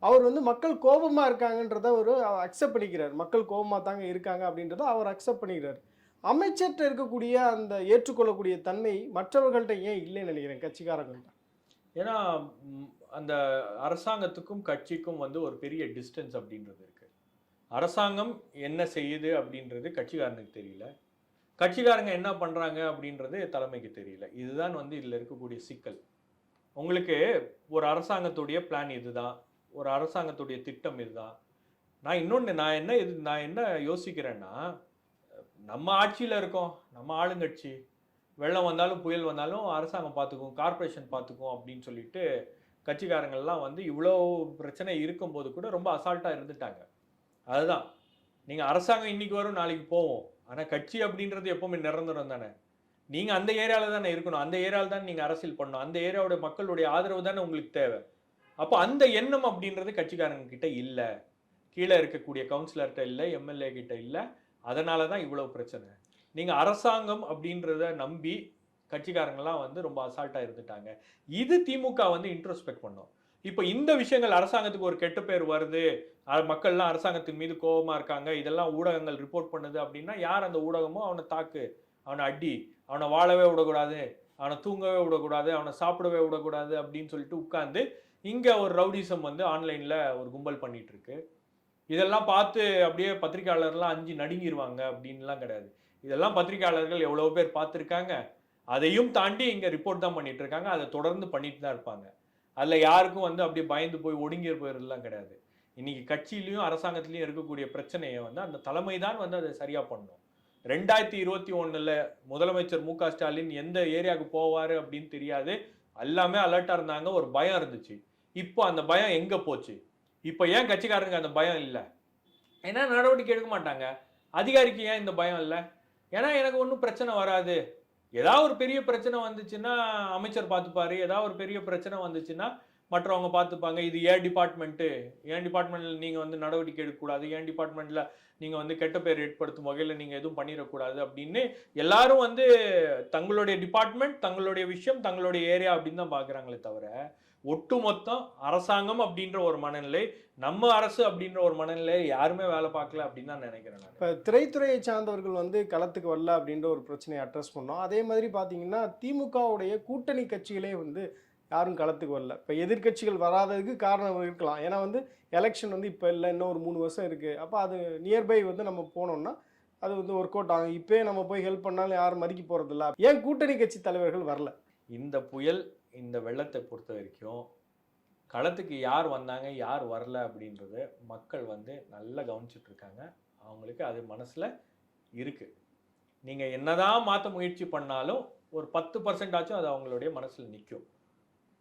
அவர் வந்து மக்கள் கோபமாக இருக்காங்கன்றத அவர் அக்செப்ட் பண்ணிக்கிறார். மக்கள் கோபமாக தாங்க இருக்காங்க அப்படின்றத அவர் அக்செப்ட் பண்ணிக்கிறார். அமைச்சர்கிட்ட இருக்கக்கூடிய அந்த ஏற்றுக்கொள்ளக்கூடிய தன்மை மற்றவர்கள்ட்ட ஏன் இல்லைன்னு நினைக்கிறேன், கட்சிக்காரங்கள்ட்ட? ஏன்னா அந்த அரசாங்கத்துக்கும் கட்சிக்கும் வந்து ஒரு பெரிய டிஸ்டன்ஸ் அப்படின்றது இருக்கு. அரசாங்கம் என்ன செய்யுது அப்படின்றது கட்சிக்காரனுக்கு தெரியல. கட்சிக்காரங்க என்ன பண்றாங்க அப்படின்றது தலைமைக்கு தெரியல. இதுதான் வந்து இதுல இருக்கக்கூடிய சிக்கல். உங்களுக்கு ஒரு அரசாங்கத்துடைய பிளான் இதுதான், ஒரு அரசாங்கத்துடைய திட்டம் இதுதான். நான் என்ன யோசிக்கிறேன்னா, நம்ம ஆட்சியில இருக்கோம், நம்ம ஆளுங்கட்சி, வெள்ளம் வந்தாலும் புயல் வந்தாலும் அரசாங்கம் பார்த்துக்கும், கார்ப்பரேஷன் பார்த்துக்கும் அப்படின்னு சொல்லிட்டு கட்சிக்காரங்கள்லாம் வந்து இவ்வளோ பிரச்சனை இருக்கும்போது கூட ரொம்ப அசால்ட்டாக இருந்துட்டாங்க. அதுதான், நீங்கள் அரசாங்கம் இன்னைக்கு வரும் நாளைக்கு போவோம், ஆனால் கட்சி அப்படின்றது எப்பவுமே நிரந்தரம் தானே. நீங்கள் அந்த ஏரியாவில் தானே இருக்கணும், அந்த ஏரியாவில் தான் நீங்கள் அரசியல் பண்ணணும், அந்த ஏரியாவோட மக்களுடைய ஆதரவு தானே உங்களுக்கு தேவை. அப்போ அந்த எண்ணம் அப்படின்றது கட்சிக்காரங்க கிட்ட இல்லை, கீழே இருக்கக்கூடிய கவுன்சிலர்கிட்ட இல்லை, எம்எல்ஏ கிட்ட இல்லை. அதனால தான் இவ்வளவு பிரச்சனை. நீங்க அரசாங்கம் அப்படின்றத நம்பி கட்சிக்காரங்கெல்லாம் வந்து ரொம்ப அசால்ட்டா இருந்துட்டாங்க. இது திமுக வந்து இன்ட்ரோஸ்பெக்ட் பண்ணும். இப்போ இந்த விஷயங்கள் அரசாங்கத்துக்கு ஒரு கெட்ட பேர் வருது, மக்கள்லாம் அரசாங்கத்தின் மீது கோபமா இருக்காங்க, இதெல்லாம் ஊடகங்கள் ரிப்போர்ட் பண்ணுது அப்படின்னா யார் அந்த ஊடகமோ அவனை தாக்கு, அவனை அடி, அவனை வாழவே விடக்கூடாது, அவனை தூங்கவே விடக்கூடாது, அவனை சாப்பிடவே விடக்கூடாது அப்படின்னு சொல்லிட்டு உட்கார்ந்து இங்க ஒரு ரவுடிசம் வந்து ஆன்லைன்ல ஒரு கும்பல் பண்ணிட்டு இருக்கு. இதெல்லாம் பார்த்து அப்படியே பத்திரிகையாளர்லாம் அஞ்சு நடுங்கிடுவாங்க அப்படின்லாம் கிடையாது. இதெல்லாம் பத்திரிகையாளர்கள் எவ்வளோ பேர் பார்த்துருக்காங்க. அதையும் தாண்டி இங்கே ரிப்போர்ட் தான் பண்ணிட்டு இருக்காங்க. அதை தொடர்ந்து பண்ணிட்டு தான் இருப்பாங்க. அதில் யாருக்கும் வந்து அப்படியே பயந்து போய் ஒடுங்கி போயிடலாம் கிடையாது. இன்னைக்கு கட்சியிலையும் அரசாங்கத்திலையும் இருக்கக்கூடிய பிரச்சனையை வந்து அந்த தலைமை தான் வந்து அதை சரியா பண்ணணும். 2021 முதலமைச்சர் மு க ஸ்டாலின் எந்த ஏரியாவுக்கு போவாரு அப்படின்னு தெரியாது. எல்லாமே அலர்ட்டா இருந்தாங்க, ஒரு பயம் இருந்துச்சு. இப்போ அந்த பயம் எங்க போச்சு? இப்போ ஏன் கட்சிக்காரங்க அந்த பயம் இல்லை? ஏன்னா நடவடிக்கை எடுக்க மாட்டாங்க. அதிகாரிக்கு ஏன் இந்த பயம் இல்லை? ஏன்னா எனக்கு ஒன்றும் பிரச்சனை வராது, ஏதாவது ஒரு பெரிய பிரச்சனை வந்துச்சுன்னா அமைச்சர் பார்த்துப்பாரு, ஏதாவது ஒரு பெரிய பிரச்சனை வந்துச்சுன்னா மற்றவங்க பார்த்துப்பாங்க. இது ஏன் டிபார்ட்மெண்ட்டு, ஏன் டிபார்ட்மெண்ட்டில் நீங்கள் வந்து நடவடிக்கை எடுக்கக்கூடாது, ஏன் டிபார்ட்மெண்ட்டில் நீங்கள் வந்து கெட்ட பேர் ஏற்படுத்தும் வகையில் நீங்கள் எதுவும் பண்ணிடக்கூடாது அப்படின்னு எல்லாரும் வந்து தங்களுடைய டிபார்ட்மெண்ட், தங்களுடைய விஷயம், தங்களுடைய ஏரியா அப்படின்னு தான் பார்க்குறாங்களே தவிர ஒட்டுமொத்தம் அரசாங்கம் அப்படின்ற ஒரு மனநிலை, நம்ம அரசு அப்படின்ற ஒரு மனநிலை யாருமே வேலை பார்க்கல அப்படின்னு தான் நினைக்கிறேன் நான். இப்போ திரைத்துறையை சார்ந்தவர்கள் வந்து களத்துக்கு வரல அப்படின்ற ஒரு பிரச்சனையை அட்ரஸ் பண்ணோம். அதே மாதிரி பார்த்தீங்கன்னா திமுகவுடைய கூட்டணி கட்சிகளே வந்து யாரும் களத்துக்கு வரல. இப்போ எதிர்க்கட்சிகள் வராததுக்கு காரணம் இருக்கலாம். ஏன்னா வந்து எலெக்ஷன் வந்து இப்போ இல்லை, இன்னும் ஒரு 3 வருஷம் இருக்குது. அப்போ அது நியர்பை வந்து நம்ம போனோம்னா அது வந்து ஒர்க் அவுட் ஆகும். இப்பயே நம்ம போய் ஹெல்ப் பண்ணாலும் யாரும் மதிக்க போறதில்ல. ஏன் கூட்டணி கட்சி தலைவர்கள் வரல? இந்த புயல், இந்த வெள்ளத்தை பொறுத்த வரைக்கும் களத்துக்கு யார் வந்தாங்க, யார் வரல அப்படின்றத மக்கள் வந்து நல்லா கவனிச்சுட்டு இருக்காங்க. அவங்களுக்கு அது மனசுல இருக்கு. நீங்க என்னதான் மாத்த முயற்சி பண்ணாலும் ஒரு 10% ஆச்சும் அது அவங்களுடைய மனசுல நிக்கும்.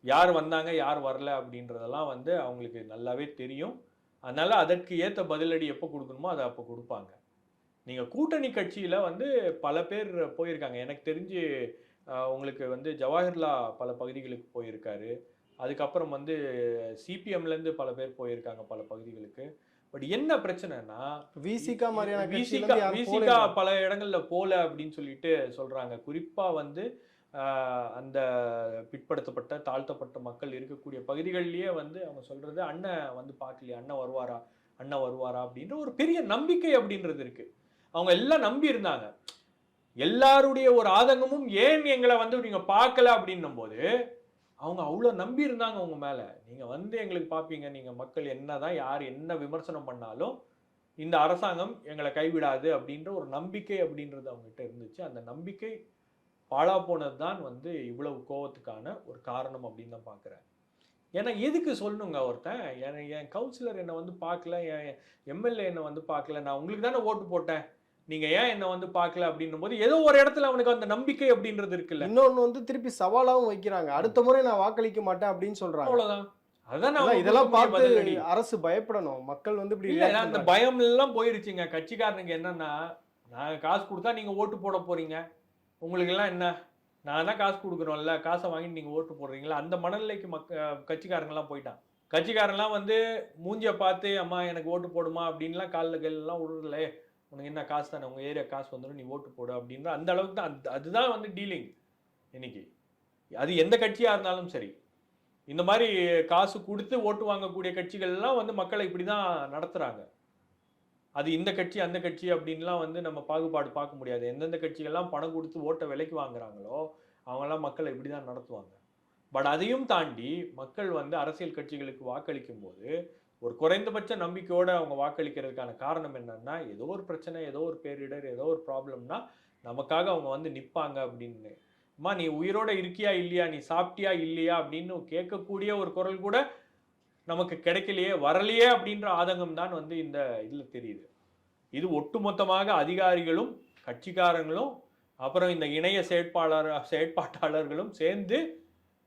யார் வந்தாங்க, யார் வரல அப்படின்றதெல்லாம் வந்து அவங்களுக்கு நல்லாவே தெரியும். அதனால அதற்கு ஏத்த பதிலடி எப்போ குடுக்கணுமோ அத அப்போ குடுப்பாங்க. நீங்க கூட்டணி கட்சியில வந்து பல பேர் போயிருக்காங்க. எனக்கு தெரிஞ்சு உங்களுக்கு வந்து ஜவாஹர்லா பல பகுதிகளுக்கு போயிருக்காரு. அதுக்கப்புறம் வந்து சிபிஎம்லேருந்து பல பேர் போயிருக்காங்க பல பகுதிகளுக்கு. பட் என்ன பிரச்சனைன்னா, விசிகா மாதிரியான கட்சியில விசிகா இருந்து யாரும் விசிகா போலன்றாங்க. பல இடங்கள்ல போல அப்படின்னு சொல்லிட்டு சொல்றாங்க. குறிப்பா வந்து அந்த பிற்படுத்தப்பட்ட, தாழ்த்தப்பட்ட மக்கள் இருக்கக்கூடிய பகுதிகள்லயே வந்து அவங்க சொல்றது, "அண்ணன் வந்து பார்க்கலையா? அண்ணன் வருவாரா? அண்ணன் வருவாரா?" அப்படின்ற ஒரு பெரிய நம்பிக்கை அப்படின்றது இருக்கு. அவங்க எல்லாம் நம்பி இருந்தாங்க. எல்லாருடைய ஒரு ஆதங்கமும் ஏன் எங்கள வந்து நீங்க பார்க்கல அப்படின்னும்போது, அவங்க அவ்ளோ நம்பி இருந்தாங்க உங்க மேல. நீங்க வந்து எங்களுக்கு பார்ப்பீங்க. நீங்க மக்கள் என்னதான் யார் என்ன விமர்சனம் பண்ணாலும், இந்த அரசாங்கம் எங்கள கைவிடாது அப்படின்ற ஒரு நம்பிக்கை அப்படின்றது அவங்ககிட்ட இருந்துச்சு. அந்த நம்பிக்கை பாழா போனது தான் வந்து இவ்வளவு கோவத்துக்கான ஒரு காரணம் அப்படின்னு நான் பார்க்குறேன். ஏன்னா எதுக்கு சொல்லணுங்க ஒருத்தன்? என் கவுன்சிலர் என்ன வந்து பார்க்கல, என் எம்எல்ஏ என்ன வந்து பார்க்கல. நான் உங்களுக்கு தானே ஓட்டு போட்டேன். நீங்க ஏன் என்ன வந்து பார்க்கல அப்படின்னும்போது, ஏதோ ஒரு இடத்துல அவனுக்கு அந்த நம்பிக்கை அப்படின்றது இருக்குல்ல. இன்னொன்னு வந்து திருப்பி சவாலாவும் வைக்கிறாங்க. ம். அடுத்த முறை நான் வாக்களிக்க மாட்டேன் அப்படின்னு சொல்றாங்க. அவ்வளோதான். அதானே அதான் அவங்க இதெல்லாம் கொடுக்கக்கூடிய பார்த்து பதிலடி. அரசு பயப்படணும். மக்கள் வந்து இப்படி இல்ல ரியாக்ட் அந்த பண்றாங்க. பயம் எல்லாம் போயிருச்சுங்க. கட்சிக்காரனுக்கு என்னன்னா, நாங்க காசு குடுத்தா நீங்க ஓட்டு போட போறீங்க. உங்களுக்கெல்லாம் என்ன? நான் தான் காசு குடுக்குறோம்ல. காச வாங்கிட்டு நீங்க ஓட்டு போடுறீங்களா? அந்த மனநிலைக்கு கட்சிக்காரங்கலாம் போய்ட்டான். கட்சிக்காரன்லாம் வந்து மூஞ்சிய பார்த்து, "அம்மா எனக்கு ஓட்டு போடுமா" அப்படின்லாம் கால்ல கைலலாம் விழுறல. "ஏய் உனக்கு என்ன காசு தானே, உங்க ஏரியா காசு வந்துரும். நீ ஓட்டு போடு" அப்படின்ற அந்த அளவுக்கு தான் அதுதான் வந்து டீலிங் இன்னைக்கு. அது எந்த கட்சியா இருந்தாலும் சரி. இந்த மாரி காசு குடுத்து ஓட்டு வாங்கக்கூடிய கட்சிகள்லாம் வந்து மக்கள இப்படி தான் நடத்துறாங்க. அது இந்த கட்சி, அந்த கட்சி அப்படின்லாம் வந்து நம்ம பாகுபாடு பார்க்க முடியாது. எந்தெந்த கட்சிகள்லாம் பணம் குடுத்து ஓட்ட விலைக்கு வாங்குறாங்களோ, அவங்கலாம் மக்கள இப்படி தான் நடத்துவாங்க. பட் அதையும் தாண்டி மக்கள் வந்து அரசியல் கட்சிகளுக்கு வாக்களிக்கும்போது, ஒரு குறைந்தபட்ச நம்பிக்கையோட அவங்க வாக்களிக்கிறதுக்கான காரணம் என்னன்னா, ஏதோ ஒரு பிரச்சனை, ஏதோ ஒரு பேரிடர், ஏதோ ஒரு ப்ராப்ளம்னா, நமக்காக அவங்க வந்து நிப்பாங்க அப்படின்னு. "அம்மா நீ உயிரோட இருக்கியா? இல்லையா? நீ சாப்பிட்டியா? இல்லையா?" அப்படின்னு கேட்கக்கூடிய ஒரு குரல் கூட நமக்கு கிடைக்கலையே, வரலையே அப்படின்ற ஆதங்கம் தான் வந்து இந்த இதுல தெரியுது. இது ஒட்டுமொத்தமாக அதிகாரிகளும், கட்சிக்காரங்களும், அப்புறம் இந்த இணைய செயற்பாட்டாளர்களும் சேர்ந்து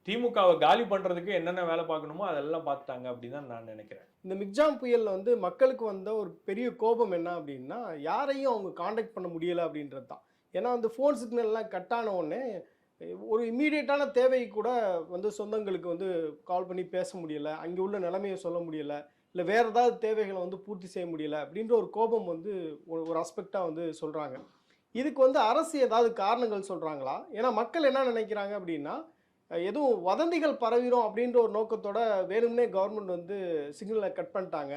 திமுகவை காலி பண்றதுக்கு என்னென்ன வேலை பார்க்கணுமோ அதெல்லாம் பார்த்துட்டாங்க அப்படின்னு தான் நான் நினைக்கிறேன். இந்த மிக்ஜாம் புயல்ல வந்து மக்களுக்கு வந்த ஒரு பெரிய கோபம் என்ன அப்படின்னா, யாரையும் அவங்க காண்டாக்ட் பண்ண முடியல அப்படின்றது தான். ஏன்னா வந்து ஃபோன் சிக்னல்லாம் கட் ஆன உடனே, ஒரு இம்மீடியட்டான தேவைக்கு கூட வந்து சொந்தங்களுக்கு வந்து கால் பண்ணி பேச முடியல. அங்கே உள்ள நிலைமைய சொல்ல முடியல. இல்ல வேற ஏதாவது தேவைகள வந்து பூர்த்தி செய்ய முடியல. அப்படின்ற ஒரு கோபம் வந்து ஒரு அஸ்பெக்ட்டா வந்து சொல்றாங்க. இதுக்கு வந்து அரசு ஏதாவது காரணங்கள் சொல்றாங்களா? ஏன்னா மக்கள் என்ன நினைக்கிறாங்க அப்படின்னா, எதுவும் வதந்திகள் பரவிரும் அப்படின்ற ஒரு நோக்கத்தோட வேணும்னே கவர்மெண்ட் வந்து சிக்னல கட் பண்ணிட்டாங்க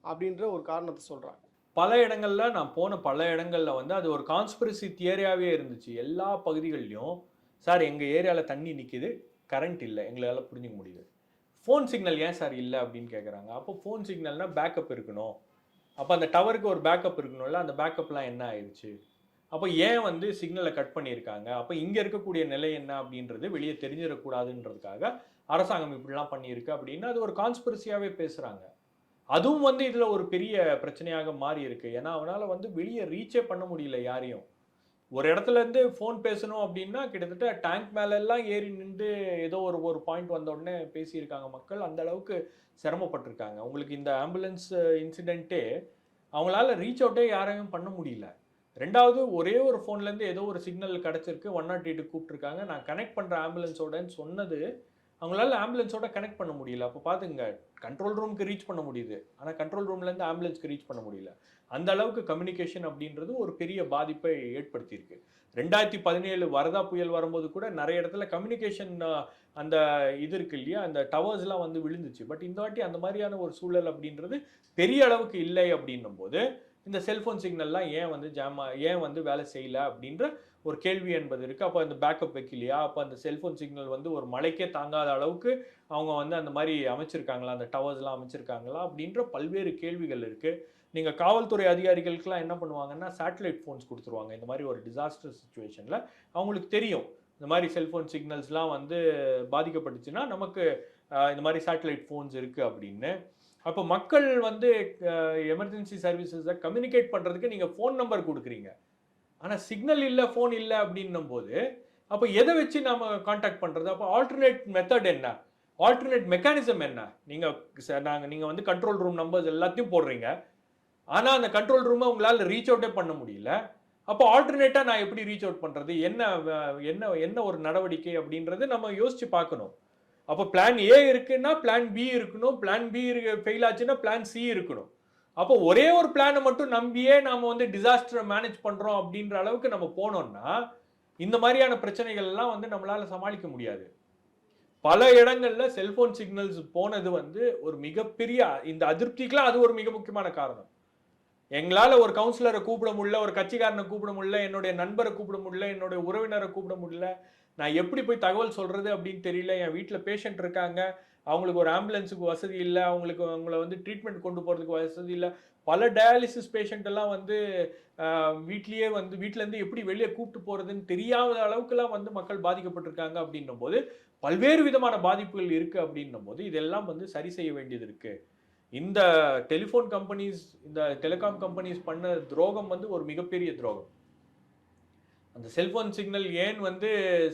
அப்படின்ற ஒரு காரணத்த சொல்றாங்க. பல இடங்கள்ல நான் போன பல இடங்கள்ல வந்து அது ஒரு கான்ஸ்பிரசி தியரியாவே இருந்துச்சு. எல்லா பகுதிகள்லயும், "சார் எங்க ஏரியால தண்ணி நிக்குது, கரண்ட் இல்ல. எங்களால புரிஞ்சுக்க முடியுது. ஃபோன் சிக்னல் ஏன் சார் இல்ல?" அப்படின்னு கேட்குறாங்க. அப்போ ஃபோன் சிக்னல்னா பேக்கப் இருக்கணும். அப்ப அந்த டவருக்கு ஒரு பேக்கப் இருக்கணும்ல. அந்த பேக்கப்லாம் என்ன ஆயிருச்சு? அப்ப ஏன் வந்து சிக்னல கட் பண்ணியிருக்காங்க? அப்ப இங்க இருக்கக்கூடிய நிலை என்ன அப்படின்றது வெளிய தெரிஞ்சிறக்கூடாதுன்றதுக்காக அரசாங்கம் இப்படிலாம் பண்ணியிருக்கு அப்படின்னு அது ஒரு கான்ஸ்பிரசியாவே பேசுறாங்க. அதுவும் வந்து இதுல ஒரு பெரிய பிரச்சனையாக மாறி இருக்கு. ஏன்னா, அவனால வந்து வெளிய ரீச்சே பண்ண முடியல யாரையும். ஒரு இடத்துல இருந்து ஃபோன் பேசணும் அப்படின்னா, கிட்டத்தட்ட டேங்க் மேல எல்லாம் ஏறி நின்டு ஏதோ ஒரு ஒரு பாயிண்ட் வந்த உடனே பேசியிருக்காங்க மக்கள். அந்த அளவுக்கு சிரமப்பட்டுருக்காங்க. உங்களுக்கு இந்த ஆம்புலன்ஸ் இன்சிடென்ட்டே அவங்களால ரீச் அவுட்டே யாரையும் பண்ண முடியல. 2வது ஒரே ஒரு ஃபோன்லேருந்து ஏதோ ஒரு சிக்னல் கிடைச்சிருக்கு. 108க்கு கூப்பிட்டுருக்காங்க. நான் கனெக்ட் பண்றேன் ஆம்புலன்ஸோடன்னு சொன்னது, அவங்களால ஆம்புலன்ஸோட கனெக்ட் பண்ண முடியல. அப்ப பாத்துங்க, கண்ட்ரோல் ரூம்க்கு ரீச் பண்ண முடியுது. ஆனா கண்ட்ரோல் ரூம்லேருந்து ஆம்புலன்ஸ்க்கு ரீச் பண்ண முடியல. அந்த அளவுக்கு கம்யூனிகேஷன் அப்படின்றது ஒரு பெரிய பாதிப்பை ஏற்படுத்தியிருக்கு. 2017 வரதா புயல் வரும்போது கூட நெறைய இடத்துல கம்யூனிகேஷன் அந்த இது இருக்கு இல்லையா? அந்த டவர்ஸ்லாம் வந்து விழுந்துச்சு. பட் இந்த வாட்டி அந்த மாரியான ஒரு சூழல் அப்படின்றது பெரிய அளவுக்கு இல்லை அப்படின்னும்போது, இந்த செல்ஃபோன் சிக்னல்லாம் ஏன் வந்து வேலை செய்யல அப்படின்ற ஒரு கேள்வி என்பது இருக்கு. அப்ப அந்த பேக்கப் வைக்கலையா? அப்ப அந்த செல்ஃபோன் சிக்னல் வந்து ஒரு மழைக்கே தாங்காத அளவுக்கு அவங்க வந்து அந்த மாரி அமைச்சிருக்காங்களா? அந்த டவர்ஸ்லாம் அமைச்சிருக்காங்களா? அப்படின்ற பல்வேறு கேள்விகள் இருக்கு. நீங்கள் காவல்துறை அதிகாரிகளுக்கெல்லாம் என்ன பண்ணுவாங்கன்னா சேட்டலைட் ஃபோன்ஸ் கொடுத்துருவாங்க. இந்த மாதிரி ஒரு டிசாஸ்டர் சுச்சுவேஷனில் அவங்களுக்கு தெரியும் இந்த மாதிரி செல்ஃபோன் சிக்னல்ஸ்லாம் வந்து பாதிக்கப்பட்டுச்சுன்னா நமக்கு இந்த மாதிரி சேட்டலைட் ஃபோன்ஸ் இருக்குது அப்படின்னு. அப்போ மக்கள் வந்து எமர்ஜென்சி சர்வீசஸை கம்யூனிகேட் பண்ணுறதுக்கு நீங்கள் ஃபோன் நம்பர் கொடுக்குறீங்க. ஆனால் சிக்னல் இல்லை, ஃபோன் இல்லை அப்படின்னும் போது அப்போ எதை வச்சு நாம் காண்டாக்ட் பண்ணுறது? அப்போ ஆல்டர்னேட் மெத்தட் என்ன, ஆல்டர்னேட் மெக்கானிசம் என்ன? நீங்கள் வந்து கண்ட்ரோல் ரூம் நம்பர்ஸ் எல்லாத்தையும் போடுறீங்க, ஆனால் அந்த கண்ட்ரோல் ரூமை உங்களால் ரீச் அவுட்டே பண்ண முடியல. அப்போ ஆல்டர்னேட்டாக நான் எப்படி ரீச் அவுட் பண்ணுறது? என்ன ஒரு நடவடிக்கை அப்படின்றது நம்ம யோசிச்சு பார்க்கணும். அப்போ பிளான் ஏ இருக்குன்னா பிளான் பி இருக்கணும், பிளான் பி ஃபெயில் ஆச்சுன்னா பிளான் சி இருக்கணும். அப்போ ஒரே ஒரு பிளானை மட்டும் நம்பியே நாம வந்து டிசாஸ்டரை மேனேஜ் பண்றோம் அப்படின்ற அளவுக்கு நம்ம போனோம்னா இந்த மாதிரியான பிரச்சனைகள் எல்லாம் வந்து நம்மளால சமாளிக்க முடியாது. பல இடங்கள்ல செல்போன் சிக்னல்ஸ் போனது வந்து ஒரு மிகப்பெரிய இந்த அதிருப்திக்கெல்லாம் அது ஒரு மிக முக்கியமான காரணம். எங்களால ஒரு கவுன்சிலரை கூப்பிட முடியல, ஒரு கட்சிக்காரனை கூப்பிட முடியல, என்னுடைய நண்பரை கூப்பிட முடியல, என்னுடைய உறவினரை கூப்பிட முடியல, நான் எப்படி போய் தகவல் சொல்றது அப்படின்னு தெரியல, என் வீட்டில் பேஷண்ட் இருக்காங்க, அவங்களுக்கு ஒரு ஆம்புலன்ஸுக்கு வசதி இல்லை, அவங்கள வந்து ட்ரீட்மெண்ட் கொண்டு போகிறதுக்கு வசதி இல்லை. பல டயாலிசிஸ் பேஷண்ட் எல்லாம் வந்து வீட்லேயே வந்து வீட்டிலேருந்து எப்படி வெளியே கூப்பிட்டு போகிறதுன்னு தெரியாத அளவுக்குலாம் வந்து மக்கள் பாதிக்கப்பட்டிருக்காங்க அப்படின்னும் போது பல்வேறு விதமான பாதிப்புகள் இருக்குது அப்படின்னும் போது இதெல்லாம் வந்து சரி செய்ய வேண்டியது இருக்குது. இந்த டெலிஃபோன் கம்பெனிஸ், இந்த டெலிகாம் கம்பெனிஸ் பண்ண துரோகம் வந்து ஒரு மிகப்பெரிய துரோகம். அந்த செல்போன் சிக்னல் ஏன் வந்து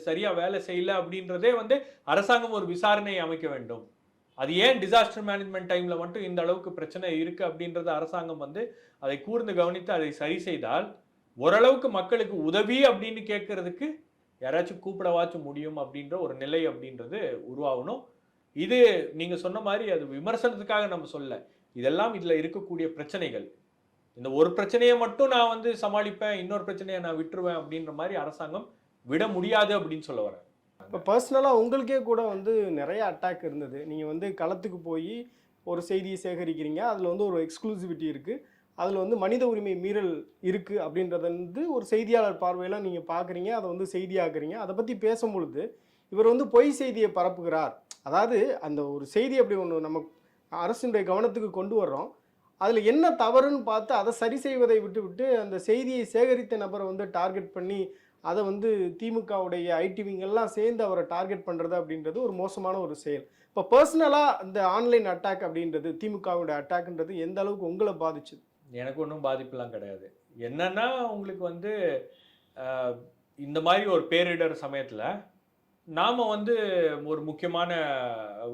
சரியா வேலை செய்யல அப்படின்றதே வந்து அரசாங்கம் ஒரு விசாரணை அமைக்க வேண்டும். அது ஏன் டிசாஸ்டர் மேனேஜ்மெண்ட் டைம்ல மட்டும் இந்த அளவுக்கு பிரச்சனை இருக்கு அப்படின்றத அரசாங்கம் வந்து அதை கூர்ந்து கவனித்து அதை சரி செய்தால் ஓரளவுக்கு மக்களுக்கு உதவி அப்படின்னு கேட்கறதுக்கு யாராச்சும் கூப்பிடவாச்சும் முடியும் அப்படின்ற ஒரு நிலை அப்படின்றது உருவாகணும். இது நீங்க சொன்ன மாதிரி அது விமர்சனத்துக்காக நம்ம சொல்ல, இதெல்லாம் இதுல இருக்கக்கூடிய பிரச்சனைகள். இந்த ஒரு பிரச்சனையை மட்டும் நான் வந்து சமாளிப்பேன், இன்னொரு பிரச்சனையை நான் விட்டுருவேன் அப்படின்ற மாதிரி அரசாங்கம் விட முடியாது அப்படின்னு சொல்ல வரேன். இப்போ பர்சனலாக உங்களுக்கே கூட வந்து நிறைய அட்டாக் இருந்தது. நீங்கள் வந்து களத்துக்கு போய் ஒரு செய்தியை சேகரிக்கிறீங்க, அதில் வந்து ஒரு எக்ஸ்க்ளூசிவிட்டி இருக்குது, அதில் வந்து மனித உரிமை மீறல் இருக்குது அப்படின்றத வந்து ஒரு செய்தியாளர் பார்வையில் நீங்கள் பார்க்குறீங்க, அதை வந்து செய்தியாக்குறீங்க. அதை பற்றி பேசும்பொழுது இவர் வந்து பொய் செய்தியை பரப்புகிறார், அதாவது அந்த ஒரு செய்தி அப்படி ஒன்று நம்ம அரசினுடைய கவனத்துக்கு கொண்டு வர்றோம், அதில் என்ன தவறுன்னு பார்த்து அதை சரி செய்வதை விட்டு அந்த செய்தியை சேகரித்த நபரை வந்து டார்கெட் பண்ணி அதை வந்து திமுகவுடைய ஐடிவிங்கெல்லாம் சேர்ந்து அவரை டார்கெட் பண்ணுறது அப்படின்றது ஒரு மோசமான ஒரு செயல். இப்போ பர்சனலாக இந்த ஆன்லைன் அட்டாக் அப்படின்றது, திமுகவுடைய அட்டாக்ன்றது எந்த அளவுக்கு உங்களை பாதிச்சுது? எனக்கு ஒன்றும் பாதிப்புலாம் கிடையாது. என்னன்னா உங்களுக்கு வந்து இந்த மாதிரி ஒரு பேரிடர் சமயத்தில் நாம் வந்து ஒரு முக்கியமான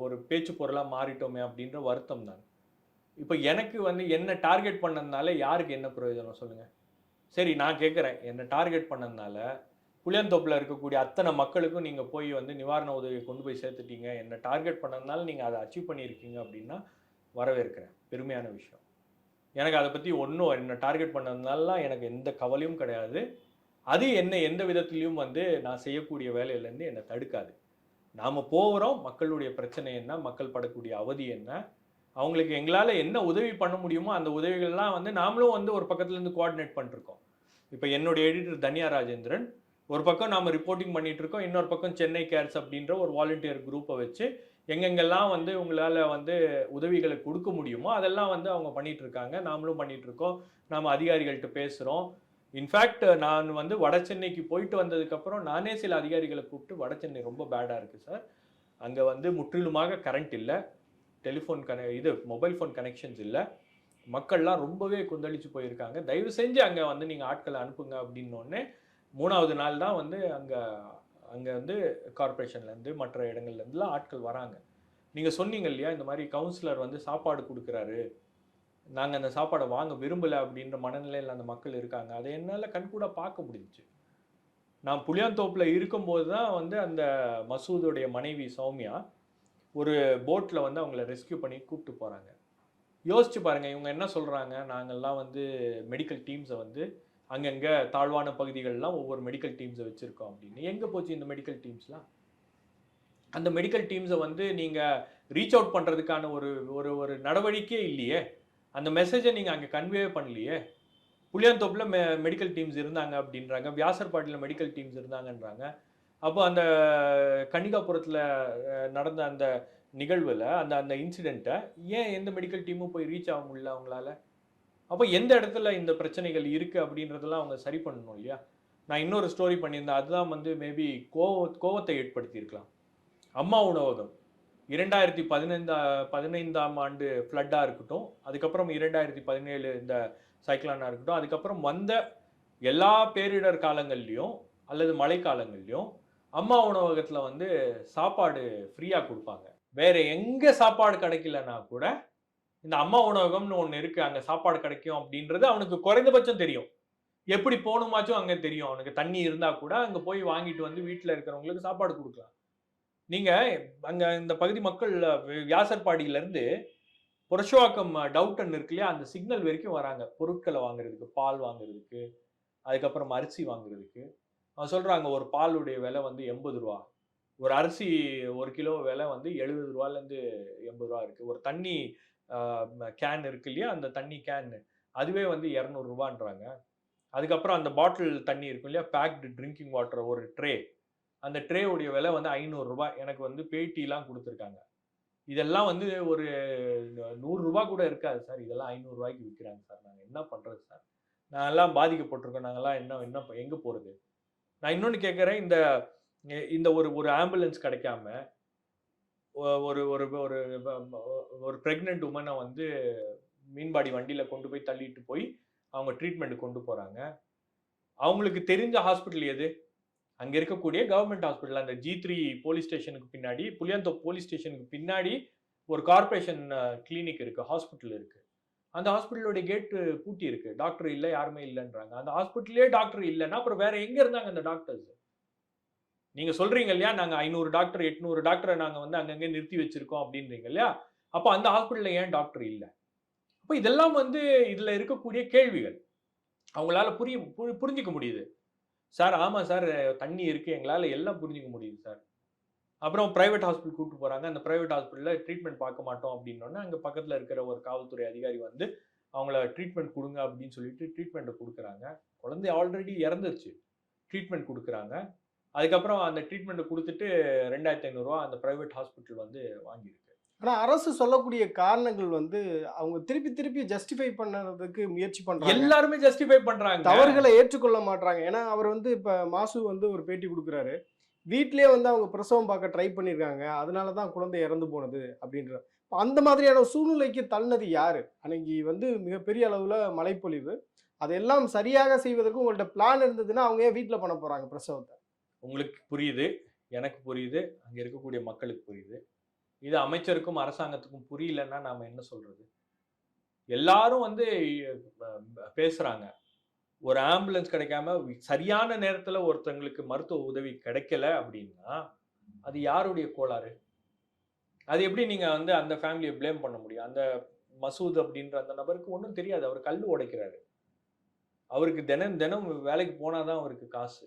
ஒரு பேச்சு பொருளாக மாறிட்டோமே அப்படின்ற வருத்தம் தான். இப்போ எனக்கு வந்து என்ன டார்கெட் பண்ணதுனால யாருக்கு என்ன பிரயோஜனம் சொல்லுங்கள்? சரி, நான் கேட்குறேன், என்னை டார்கெட் பண்ணதுனால புளியந்தோப்பில் இருக்கக்கூடிய அத்தனை மக்களுக்கும் நீங்கள் போய் வந்து நிவாரண உதவியை கொண்டு போய் சேர்த்துட்டீங்க, என்னை டார்கெட் பண்ணதுனால நீங்கள் அதை அச்சீவ் பண்ணியிருக்கீங்க அப்படின்னா வரவேற்கிறேன், பெருமையான விஷயம். எனக்கு அதை பற்றி என்னை டார்கெட் பண்ணதுனாலலாம் எனக்கு எந்த கவலையும் கிடையாது. அது என்னை எந்த விதத்துலையும் வந்து நான் செய்யக்கூடிய வேலையிலேருந்து என்னை தடுக்காது. நாம் போகிறோம், மக்களுடைய பிரச்சனை என்ன, மக்கள் படக்கூடிய அவதி என்ன, அவங்களுக்கு எங்களால் என்ன உதவி பண்ண முடியுமோ அந்த உதவிகள்லாம் வந்து நாமளும் வந்து ஒரு பக்கத்துலேருந்து கோஆர்டினேட் பண்ணிருக்கோம். இப்போ என்னுடைய எடிட்டர் தன்யா ராஜேந்திரன் ஒரு பக்கம் நாம் ரிப்போர்ட்டிங் பண்ணிட்டு இருக்கோம், இன்னொரு பக்கம் சென்னை கேர்ஸ் அப்படின்ற ஒரு வாலண்டியர் குரூப்பை வச்சு எங்கெங்கெல்லாம் வந்து உங்களால் வந்து உதவிகளை கொடுக்க முடியுமோ அதெல்லாம் வந்து அவங்க பண்ணிட்டு இருக்காங்க, நாமளும் பண்ணிட்டு இருக்கோம். நாம் அதிகாரிகள்கிட்ட பேசுகிறோம். இன்ஃபேக்ட் நான் வந்து வட சென்னைக்கு போயிட்டு வந்ததுக்கப்புறம் நானே சில அதிகாரிகளை கூப்பிட்டு, வட சென்னை ரொம்ப பேடாக இருக்குது சார், அங்கே வந்து முற்றிலுமாக கரண்ட் இல்லை, டெலிஃபோன் மொபைல் ஃபோன் கனெக்ஷன்ஸ் இல்லை, மக்கள்லாம் ரொம்பவே கொந்தளிச்சு போயிருக்காங்க, தயவு செஞ்சு அங்கே வந்து நீங்கள் ஆட்களை அனுப்புங்க அப்படின்னோடனே 3வது நாள் தான் வந்து அங்கே வந்து கார்பரேஷன்லேருந்து மற்ற இடங்கள்லேருந்துலாம் ஆட்கள் வராங்க. நீங்கள் சொன்னீங்க இல்லையா, இந்த மாதிரி கவுன்சிலர் வந்து சாப்பாடு கொடுக்குறாரு, நாங்கள் அந்த சாப்பாடை வாங்க விரும்பலை அப்படின்ற மனநிலையில் அந்த மக்கள் இருக்காங்க. அதை என்னால் கண்கூட பார்க்க முடிஞ்சிச்சு. நான் புளியாந்தோப்பில் இருக்கும்போது தான் வந்து அந்த மசூதுடைய மனைவி சௌமியா ஒரு போட்டில் வந்து அவங்கள ரெஸ்கியூ பண்ணி கூப்பிட்டு போகிறாங்க. யோசிச்சு பாருங்கள், இவங்க என்ன சொல்கிறாங்க, நாங்கள்லாம் வந்து மெடிக்கல் டீம்ஸை வந்து அங்கங்கே தாழ்வான பகுதிகளெலாம் ஒவ்வொரு மெடிக்கல் டீம்ஸை வச்சுருக்கோம் அப்படின்னு. எங்கே போச்சு இந்த மெடிக்கல் டீம்ஸ்லாம்? அந்த மெடிக்கல் டீம்ஸை வந்து நீங்கள் ரீச் அவுட் பண்ணுறதுக்கான ஒரு ஒரு ஒரு நடவடிக்கையே இல்லையே, அந்த மெசேஜை நீங்கள் அங்கே கன்வே பண்ணலையே. புளியாந்தோப்பில் மெடிக்கல் டீம்ஸ் இருந்தாங்க அப்படின்றாங்க, வியாசர்பாடியில் மெடிக்கல் டீம்ஸ் இருந்தாங்கன்றாங்க. அப்போ அந்த கன்னிகாபுரத்தில் நடந்த அந்த நிகழ்வில் அந்த இன்சிடெண்ட்டை ஏன் எந்த மெடிக்கல் டீமும் போய் ரீச் ஆக முடியல அவங்களால? அப்போ எந்த இடத்துல இந்த பிரச்சனைகள் இருக்கு அப்படின்றதெல்லாம் அவங்க சரி பண்ணணும் இல்லையா? நான் இன்னொரு ஸ்டோரி பண்ணியிருந்தேன். அதுதான் வந்து மேபி கோவத்தை ஏற்படுத்தியிருக்கலாம். அம்மா உணவகம் 2015ஆம் ஆண்டு ஃப்ளட்டா இருக்கட்டும், அதுக்கப்புறம் 2017 இந்த சைக்ளோனா இருக்கட்டும், அதுக்கப்புறம் வந்த எல்லா பேரிடர் காலங்கள்லயும் அல்லது மழைக்காலங்கள்லயும் அம்மா உணவகத்துல வந்து சாப்பாடு ஃப்ரீயா குடுப்பாங்க. வேற எங்க சாப்பாடு கிடைக்கலன்னா கூட இந்த அம்மா உணவகம்னு ஒண்ணு இருக்கு. அங்க சாப்பாடு கிடைக்கும் அப்படின்றது அவனுக்கு குறைந்தபட்சம் தெரியும். எப்படி போணுமாச்சும் அங்க தெரியும். அவனுக்கு தண்ணி இருந்தா கூட அங்க போய் வாங்கிட்டு வந்து வீட்ல இருக்கிறவங்களுக்கு சாப்பாடு குடுக்கலாம். நீங்க அங்க இந்த பகுதி மக்கள் வியாசர்பாடியில இருந்து புரஷவாக்கம் டவுட்டன் இருக்கு இல்லையா? அந்த சிக்னல் வரைக்கும் வராங்க. பொருட்கள வாங்குறதுக்கு, பால் வாங்குறதுக்கு, அதுக்கப்புறம் அரிசி வாங்குறதுக்கு. அவங்க சொல்றாங்க ஒரு பாலுடைய விலை வந்து ரூ. 80. ஒரு அரிசி 1 கிலோ விலை வந்து ரூ. 70லேருந்து ரூ. 80 இருக்கு. ஒரு தண்ணி கேன் இருக்கு இல்லையா? அந்த தண்ணி கேன் அதுவே வந்து ரூ. 200ன்றாங்க. அதுக்கப்புறம் அந்த பாட்டில் தண்ணி இருக்கும் இல்லையா? பேக்டு ட்ரிங்கிங் வாட்டர் ஒரு ட்ரே. அந்த ட்ரே உடைய விலை வந்து ரூ. 500. எனக்கு வந்து பேட்டிலாம் குடுத்துருக்காங்க. இதெல்லாம் வந்து ஒரு ரூ. 100 கூட இருக்காது சார். இதெல்லாம் ரூ. 500க்கு விக்கிறாங்க சார். நாங்க என்ன பண்றது சார்? நாங்கலாம் பாதிக்கப்பட்டுருக்கோம். நாங்கலாம் என்ன என்ன எங்க போறது? நான் இன்னொன்னு கேட்கிறேன். இந்த இந்த ஒரு ஒரு ஆம்புலன்ஸ் கிடைக்காம, ஒரு ஒரு ஒரு ஒரு பிரெக்னன்ட் வுமன வந்து மீன்பாடி வண்டியில கொண்டு போய் தள்ளிட்டு போய், அவங்க ட்ரீட்மென்ட்க்கு கொண்டு போறாங்க. அவங்களுக்கு தெரிஞ்ச ஹாஸ்பிட்டல் எது? அங்க இருக்கக்கூடிய கவர்ன்மெண்ட் ஹாஸ்பிட்டல். அந்த G3 போலீஸ் ஸ்டேஷனுக்கு பின்னாடி, புளியந்தோப்பு போலீஸ் ஸ்டேஷனுக்கு பின்னாடி ஒரு கார்ப்பரேஷன் கிளினிக் இருக்கு. ஹாஸ்பிட்டல் இருக்கு. அந்த ஹாஸ்பிட்டலுடைய கேட் பூட்டி இருக்கு. டாக்டர் இல்ல, யாருமே இல்லன்றாங்க. அந்த ஹாஸ்பிட்டல்லயே டாக்டர் இல்லன்னா, அப்புறம் வேற எங்க இருந்தாங்க அந்த டாக்டர்ஸ்? நீங்க சொல்றீங்க இல்லையா? நாங்க 500 டாக்டர், 800 டாக்டர நாங்க வந்து அங்கங்க நிறுத்தி வச்சிருக்கோம் அப்டின்றீங்க இல்லையா? அப்ப அந்த ஹாஸ்பிட்டல்ல ஏன் டாக்டர் இல்ல? அப்ப இதெல்லாம் வந்து இதுல இருக்கக்கூடிய கேள்விகள். அவங்களால புரிஞ்சுக்க முடியுது. சார் ஆமா சார் தண்ணி இருக்கு. எங்களால எல்லாம் புரிஞ்சுக்க முடியுது சார். அப்புறம் பிரைவேட் ஹாஸ்பிட்டல் கூட்டிட்டு போறாங்க. அந்த பிரைவேட் ஹாஸ்பிட்டல்ல ட்ரீட்மெண்ட் பார்க்க மாட்டோம் அப்டின்னோனே, அங்க பக்கத்துல இருக்கிற ஒரு காவல்துறை அதிகாரி வந்து அவங்கள ட்ரீட்மெண்ட் குடுங்க அப்டின்னு சொல்லிட்டு ட்ரீட்மெண்ட்ட குடுக்குறாங்க. குழந்தை ஆல்ரெடி இறந்துருச்சு. ட்ரீட்மெண்ட் குடுக்குறாங்க. அதுக்கப்புறம் அந்த ட்ரீட்மெண்ட்ட குடுத்துட்டு ரூ. 2500 அந்த பிரைவேட் ஹாஸ்பிட்டல் வந்து வாங்கியிருக்கு. ஆனா அரசு சொல்லக்கூடிய காரணங்கள் வந்து அவங்க திருப்பி திருப்பி ஜஸ்டிஃபை பண்ணறதுக்கு முயற்சி பண்றாங்க. எல்லாருமே ஜஸ்டிஃபை பண்றாங்க. தவறுகளை ஏற்றுக்கொள்ள மாட்றாங்க. ஏன்னா அவர் வந்து இப்ப மாசு வந்து ஒரு பேட்டி குடுக்குறாரு. வீட்லயே வந்து அவங்க பிரசவம் பார்க்க ட்ரை பண்ணியிருக்காங்க. அதனால தான் குழந்தை இறந்து போனது அப்படின்றார். அந்த மாதிரியான சூழ்நிலைக்கு தள்ளினது யாரு? அன்னைக்கு வந்து மிகப்பெரிய அளவுல மழைப்பொழிவு. அதெல்லாம் சரியாக செய்வதற்கு உங்கள்ட்ட பிளான் இருந்ததுன்னா, அவங்க ஏன் வீட்ல பண்ண போறாங்க பிரசவத்த? உங்களுக்கு புரியுது. எனக்கு புரியுது. அங்க இருக்கக்கூடிய மக்களுக்கு புரியுது. இது அமைச்சருக்கும், அரசாங்கத்துக்கும் புரியலன்னா நாம என்ன சொல்றது? எல்லாரும் வந்து பேசுறாங்க. ஒரு ஆம்புலன்ஸ் கிடைக்காம சரியான நேரத்துல ஒருத்தங்களுக்கு மருத்துவ உதவி கிடைக்கல அப்படின்னா, அது யாருடைய கோளாறு? அது எப்படி நீங்க வந்து அந்த ஃபேமிலிய ப்ளேம் பண்ண முடியும்? அந்த மசூத் அப்படின்ற அந்த நபருக்கு ஒண்ணும் தெரியாது. அவரு கல்லு உடைக்கிறாரு. அவருக்கு தினம் தினம் வேலைக்கு போனா தான் அவருக்கு காசு.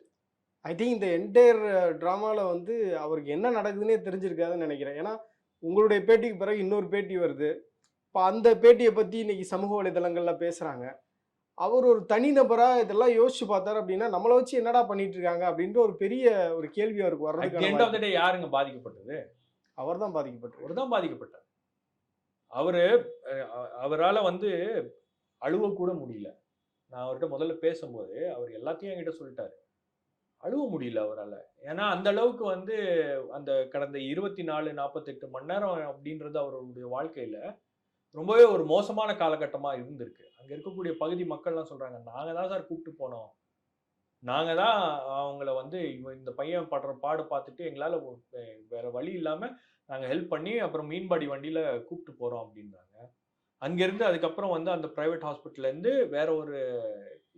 ஐ திங்க் இந்த என்டையர் ட்ராமால வந்து அவருக்கு என்ன நடக்குதுன்னே தெரிஞ்சிருக்காதுன்னு நெனைக்கிறேன். ஏன்னா, உங்களுடைய பேட்டிக்கு பிறகு இன்னொரு பேட்டி வருது. இப்ப அந்த பேட்டிய பத்தி இன்னைக்கு சமூக வலைதளங்கள்ல பேசுறாங்க. அவர் ஒரு தனிநபரா இதெல்லாம் யோசிச்சு பார்த்தாரு அப்படின்னா, நம்மள வச்சு என்னடா பண்ணிட்டு இருக்காங்க அப்படின்ற ஒரு பெரிய ஒரு கேள்வி அவருக்கு அட் தி வர்றதுக்கான எண்ட் ஆஃப் த வாய்ப்பு. டே யாருங்க பாதிக்கப்பட்டது? அவர் தான் பாதிக்கப்பட்டிருக்காரு. அவரு தான் பாதிக்கப்பட்டார். அவரு அவரால வந்து அழுவக்கூட முடியல. நான் அவர்ட்ட முதல்ல பேசும்போது, அவர் எல்லாத்தையும் என்கிட்ட சொல்ட்டாரு. அழுவ முடியல அவரால. ஏன்னா, அந்த அளவுக்கு வந்து அந்த கடந்த 24, 48 மணி நேரம் அப்படின்றது அவருடைய வாழ்க்கையில ரொம்பவே ஒரு மோசமான காலகட்டமா இருந்திருக்கு. அங்க இருக்கக்கூடிய பகுதி மக்கள்லாம் சொல்றாங்க, "நாங்க தான் சார் கூப்ட்டு போனோம். நாங்க தான் அவங்கள வந்து இந்த பையன் படுற பாடு பார்த்துட்டு எங்களால வேற வழி இல்லாம நாங்க ஹெல்ப் பண்ணி அப்புறம் மீன்பாடி வண்டியில கூப்ட்டு போறோம்" அப்படின்றாங்க. அங்கேருந்து அதுக்கப்புறம் வந்து அந்த பிரைவேட் ஹாஸ்பிட்டல்லேருந்து வேற ஒரு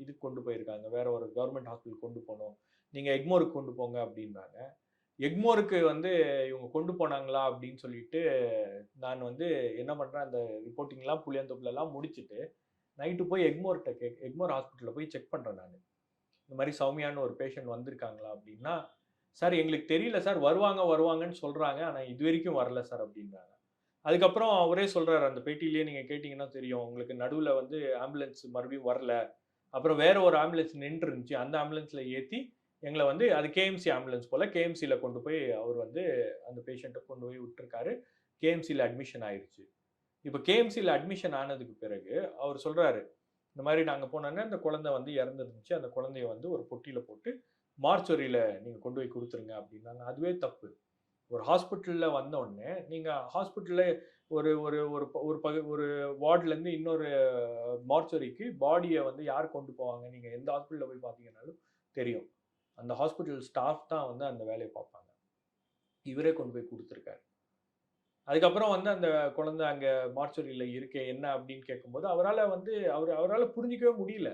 இதுக்கு கொண்டு போயிருக்காங்க. வேற ஒரு கவர்ன்மெண்ட் ஹாஸ்பிட்டல் கொண்டு போணும். நீங்க எக்மோருக்கு கொண்டு போங்க அப்டின்னாங்க. எக்மோருக்கு வந்து இவங்க கொண்டு போனாங்களா அப்டின்னு சொல்லிட்டு, நான் வந்து என்ன பண்றேன், அந்த ரிப்போர்ட்டிங்லாம் புளியந்தோப்புலலாம் முடிச்சுட்டு, நைட்டு போய் எக்மோர் ஹாஸ்பிட்டல்ல போய் செக் பண்றேன் நானு. இந்த மாரி சௌமியான்னு ஒரு பேஷண்ட் வந்திருக்காங்களா அப்டின்னா, "சார் எங்களுக்கு தெரியல சார். வருவாங்கன்னு சொல்றாங்க. ஆனா இதுவரைக்கும் வரல சார்" அப்டின்றாங்க. அதுக்கப்புறம் அவரே சொல்றாரு, அந்த பேட்டியிலேயே நீங்க கேட்டீங்கன்னா தெரியும். உங்களுக்கு நடுவுல வந்து ஆம்புலன்ஸ் மறுபடியும் வரல. அப்புறம் வேற ஒரு ஆம்புலன்ஸ் நின்றுருந்துச்சு. அந்த ஆம்புலன்ஸ்ல ஏத்தி எங்கள வந்து அது கேஎம்சி ஆம்புலன்ஸ் போல கேஎம்சில கொண்டு போய் அவர் வந்து அந்த பேஷண்ட்ட கொண்டு போய் விட்டுருக்காரு. கேஎம்சில அட்மிஷன் ஆயிருச்சு. இப்ப கேஎம்சில அட்மிஷன் ஆனதுக்கு பிறகு அவர் சொல்றாரு, இந்த மாதிரி நாங்கள் போனோன்னே அந்த குழந்தை வந்து இறந்துருந்துச்சு, அந்த குழந்தைய வந்து ஒரு பொட்டியில் போட்டு மார்ச்சுரியில் நீங்கள் கொண்டு போய் கொடுத்துருங்க அப்படின்னாங்க. அதுவே தப்பு. ஒரு ஹாஸ்பிட்டலில் வந்த உடனே நீங்கள் ஹாஸ்பிட்டலில் ஒரு ஒரு ஒரு ஒரு ஒரு வார்டுலேருந்து இன்னொரு மார்ச்சுரிக்கு பாடியை வந்து யார் கொண்டு போவாங்க? நீங்கள் எந்த ஹாஸ்பிட்டலில் போய் பார்த்தீங்கன்னாலும் தெரியும். அந்த ஹாஸ்பிட்டல் ஸ்டாஃப் தான் வந்து அந்த வேலையை பார்ப்பாங்க. இவரே கொண்டு போய் கொடுத்துருக்காரு. அதுக்கப்புறம் வந்து அந்த குழந்தை அங்க மார்ச்சுரியில இருக்கே என்ன அப்படின்னு கேட்கும்போது, அவரால புரிஞ்சுக்கவே முடியல.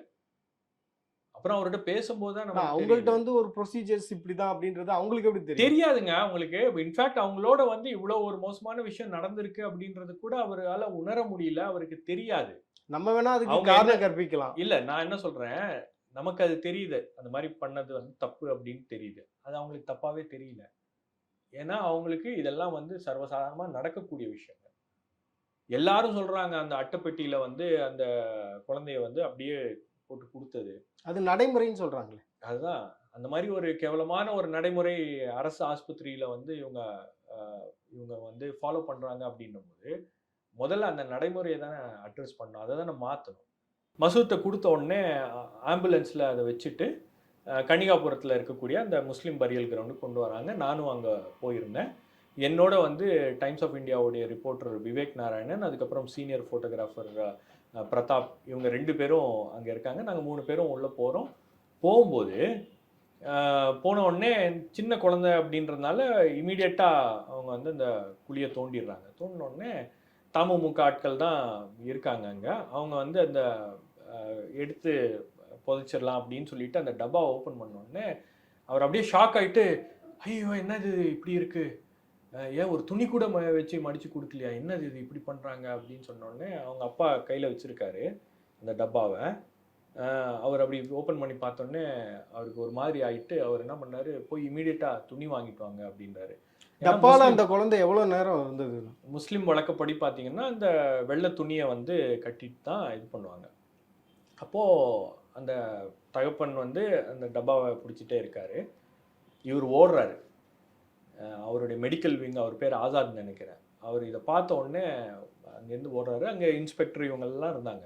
அப்புறம் அவர்ட்ட பேசும்போது தான் நமக்கு அவங்கள்ட்ட தெரியுது. வந்து ஒரு ப்ரொசீஜர்ஸ் இப்படிதான் அப்படின்றது அவங்களுக்கு எப்படி தெரியும்? தெரியாதுங்க அவங்களுக்கு. இன்ஃபாக்ட் அவங்களோட வந்து இவ்ளோ ஒரு மோசமான விஷயம் நடந்திருக்கு அப்படின்றது கூட அவரால உணர முடியல. அவருக்கு தெரியாது. நம்ம வேணா அதுக்கு அவங்க காரணம் கற்பிக்கலாம். இல்ல நான் என்ன சொல்றேன், நமக்கு அது தெரியுது. அந்த மாரி பண்ணது வந்து தப்பு அப்படின்னு தெரியுது. அது அவங்களுக்கு தப்பாவே தெரியல. ஏன்னா அவங்களுக்கு இதெல்லாம் வந்து சர்வசாதாரணமா நடக்கக்கூடிய விஷயங்கள். எல்லாரும் சொல்றாங்க அந்த அட்டைப்பெட்டியில வந்து அந்த குழந்தைய வந்து அப்படியே போட்டு குடுத்தது. அது நடைமுறைன்னு சொல்றாங்களே. அதுதான். அந்த மாரி ஒரு கேவலமான ஒரு நடைமுறை அரசு ஆஸ்பத்திரியில வந்து அ இவங்க வந்து ஃபாலோ பண்றாங்க அப்படின்னும்போது, முதல்ல அந்த நடைமுறைய தானே அட்ரஸ் பண்ணணும். அத தானே மாத்தணும். மசூத்த குடுத்த உடனே ஆம்புலன்ஸ்ல அத வச்சுட்டு, கன்னிகாபுரத்தில இருக்கக்கூடிய அந்த முஸ்லீம் பரியல் கிரவுண்டுக்கு கொண்டு வராங்க. நானும் அங்க போயிருந்தேன். என்னோட வந்து டைம்ஸ் ஆஃப் இந்தியாவுடைய ரிப்போர்ட்டர் விவேக் நாராயணன், அதுக்கப்புறம் சீனியர் ஃபோட்டோகிராஃபர் பிரதாப் இவங்க 2 பேரும் அங்க இருக்காங்க. நாங்க 3 பேரும் உள்ள போறோம். போகும்போது போன உடனே சின்ன குழந்தை அப்படின்றதுனால இம்மீடியட்டா அவங்க வந்து அந்த குழிய தோண்டிடுறாங்க. தோண்டுன உடனே தமுமுக ஆட்கள் தான் இருக்காங்க அங்க. அவங்க வந்து அந்த எடுத்து புதைச்சிடலாம் அப்படின்னு சொல்லிட்டு அந்த டப்பாவை ஓப்பன் பண்ண உடனே அவர் அப்படியே ஷாக் ஆயிட்டு, ஐயோ என்னது இப்படி இருக்கு? ஏன் ஒரு துணி கூட வச்சு மடிச்சு குடுக்கலையா? என்னது இது இப்படி பண்றாங்க? அப்படின்னு சொன்ன உடனே அவங்க அப்பா கையில வச்சிருக்காரு அந்த டப்பாவ. அவர் அப்படி ஓப்பன் பண்ணி பார்த்தோன்னே அவருக்கு ஒரு மாதிரி ஆயிட்டு, அவர் என்ன பண்ணாரு, போய் இம்மீடியட்டா துணி வாங்கிட்டு வாங்க அப்படின்றாரு. ஏன்னா டப்பால அந்த குழந்தை எவ்வளவு நேரம் இருந்தது? முஸ்லீம் வழக்கப்படி பார்த்தீங்கன்னா, அந்த வெள்ளை துணிய வந்து கட்டிட்டு தான் இது பண்ணுவாங்க. அப்போ அந்த தகப்பன் வந்து அந்த டப்பாவ புடிச்சுட்டே இருக்காரு. இவர் ஓடுறாரு. அவருடைய மெடிக்கல் விங் அவர் பேர் ஆசாத்ன்னு நினைக்கிறேன். அவர் இத பார்த்த உடனே அங்கேருந்து ஓடுறாரு. அங்க இன்ஸ்பெக்டர் இவங்கெல்லாம் இருந்தாங்க.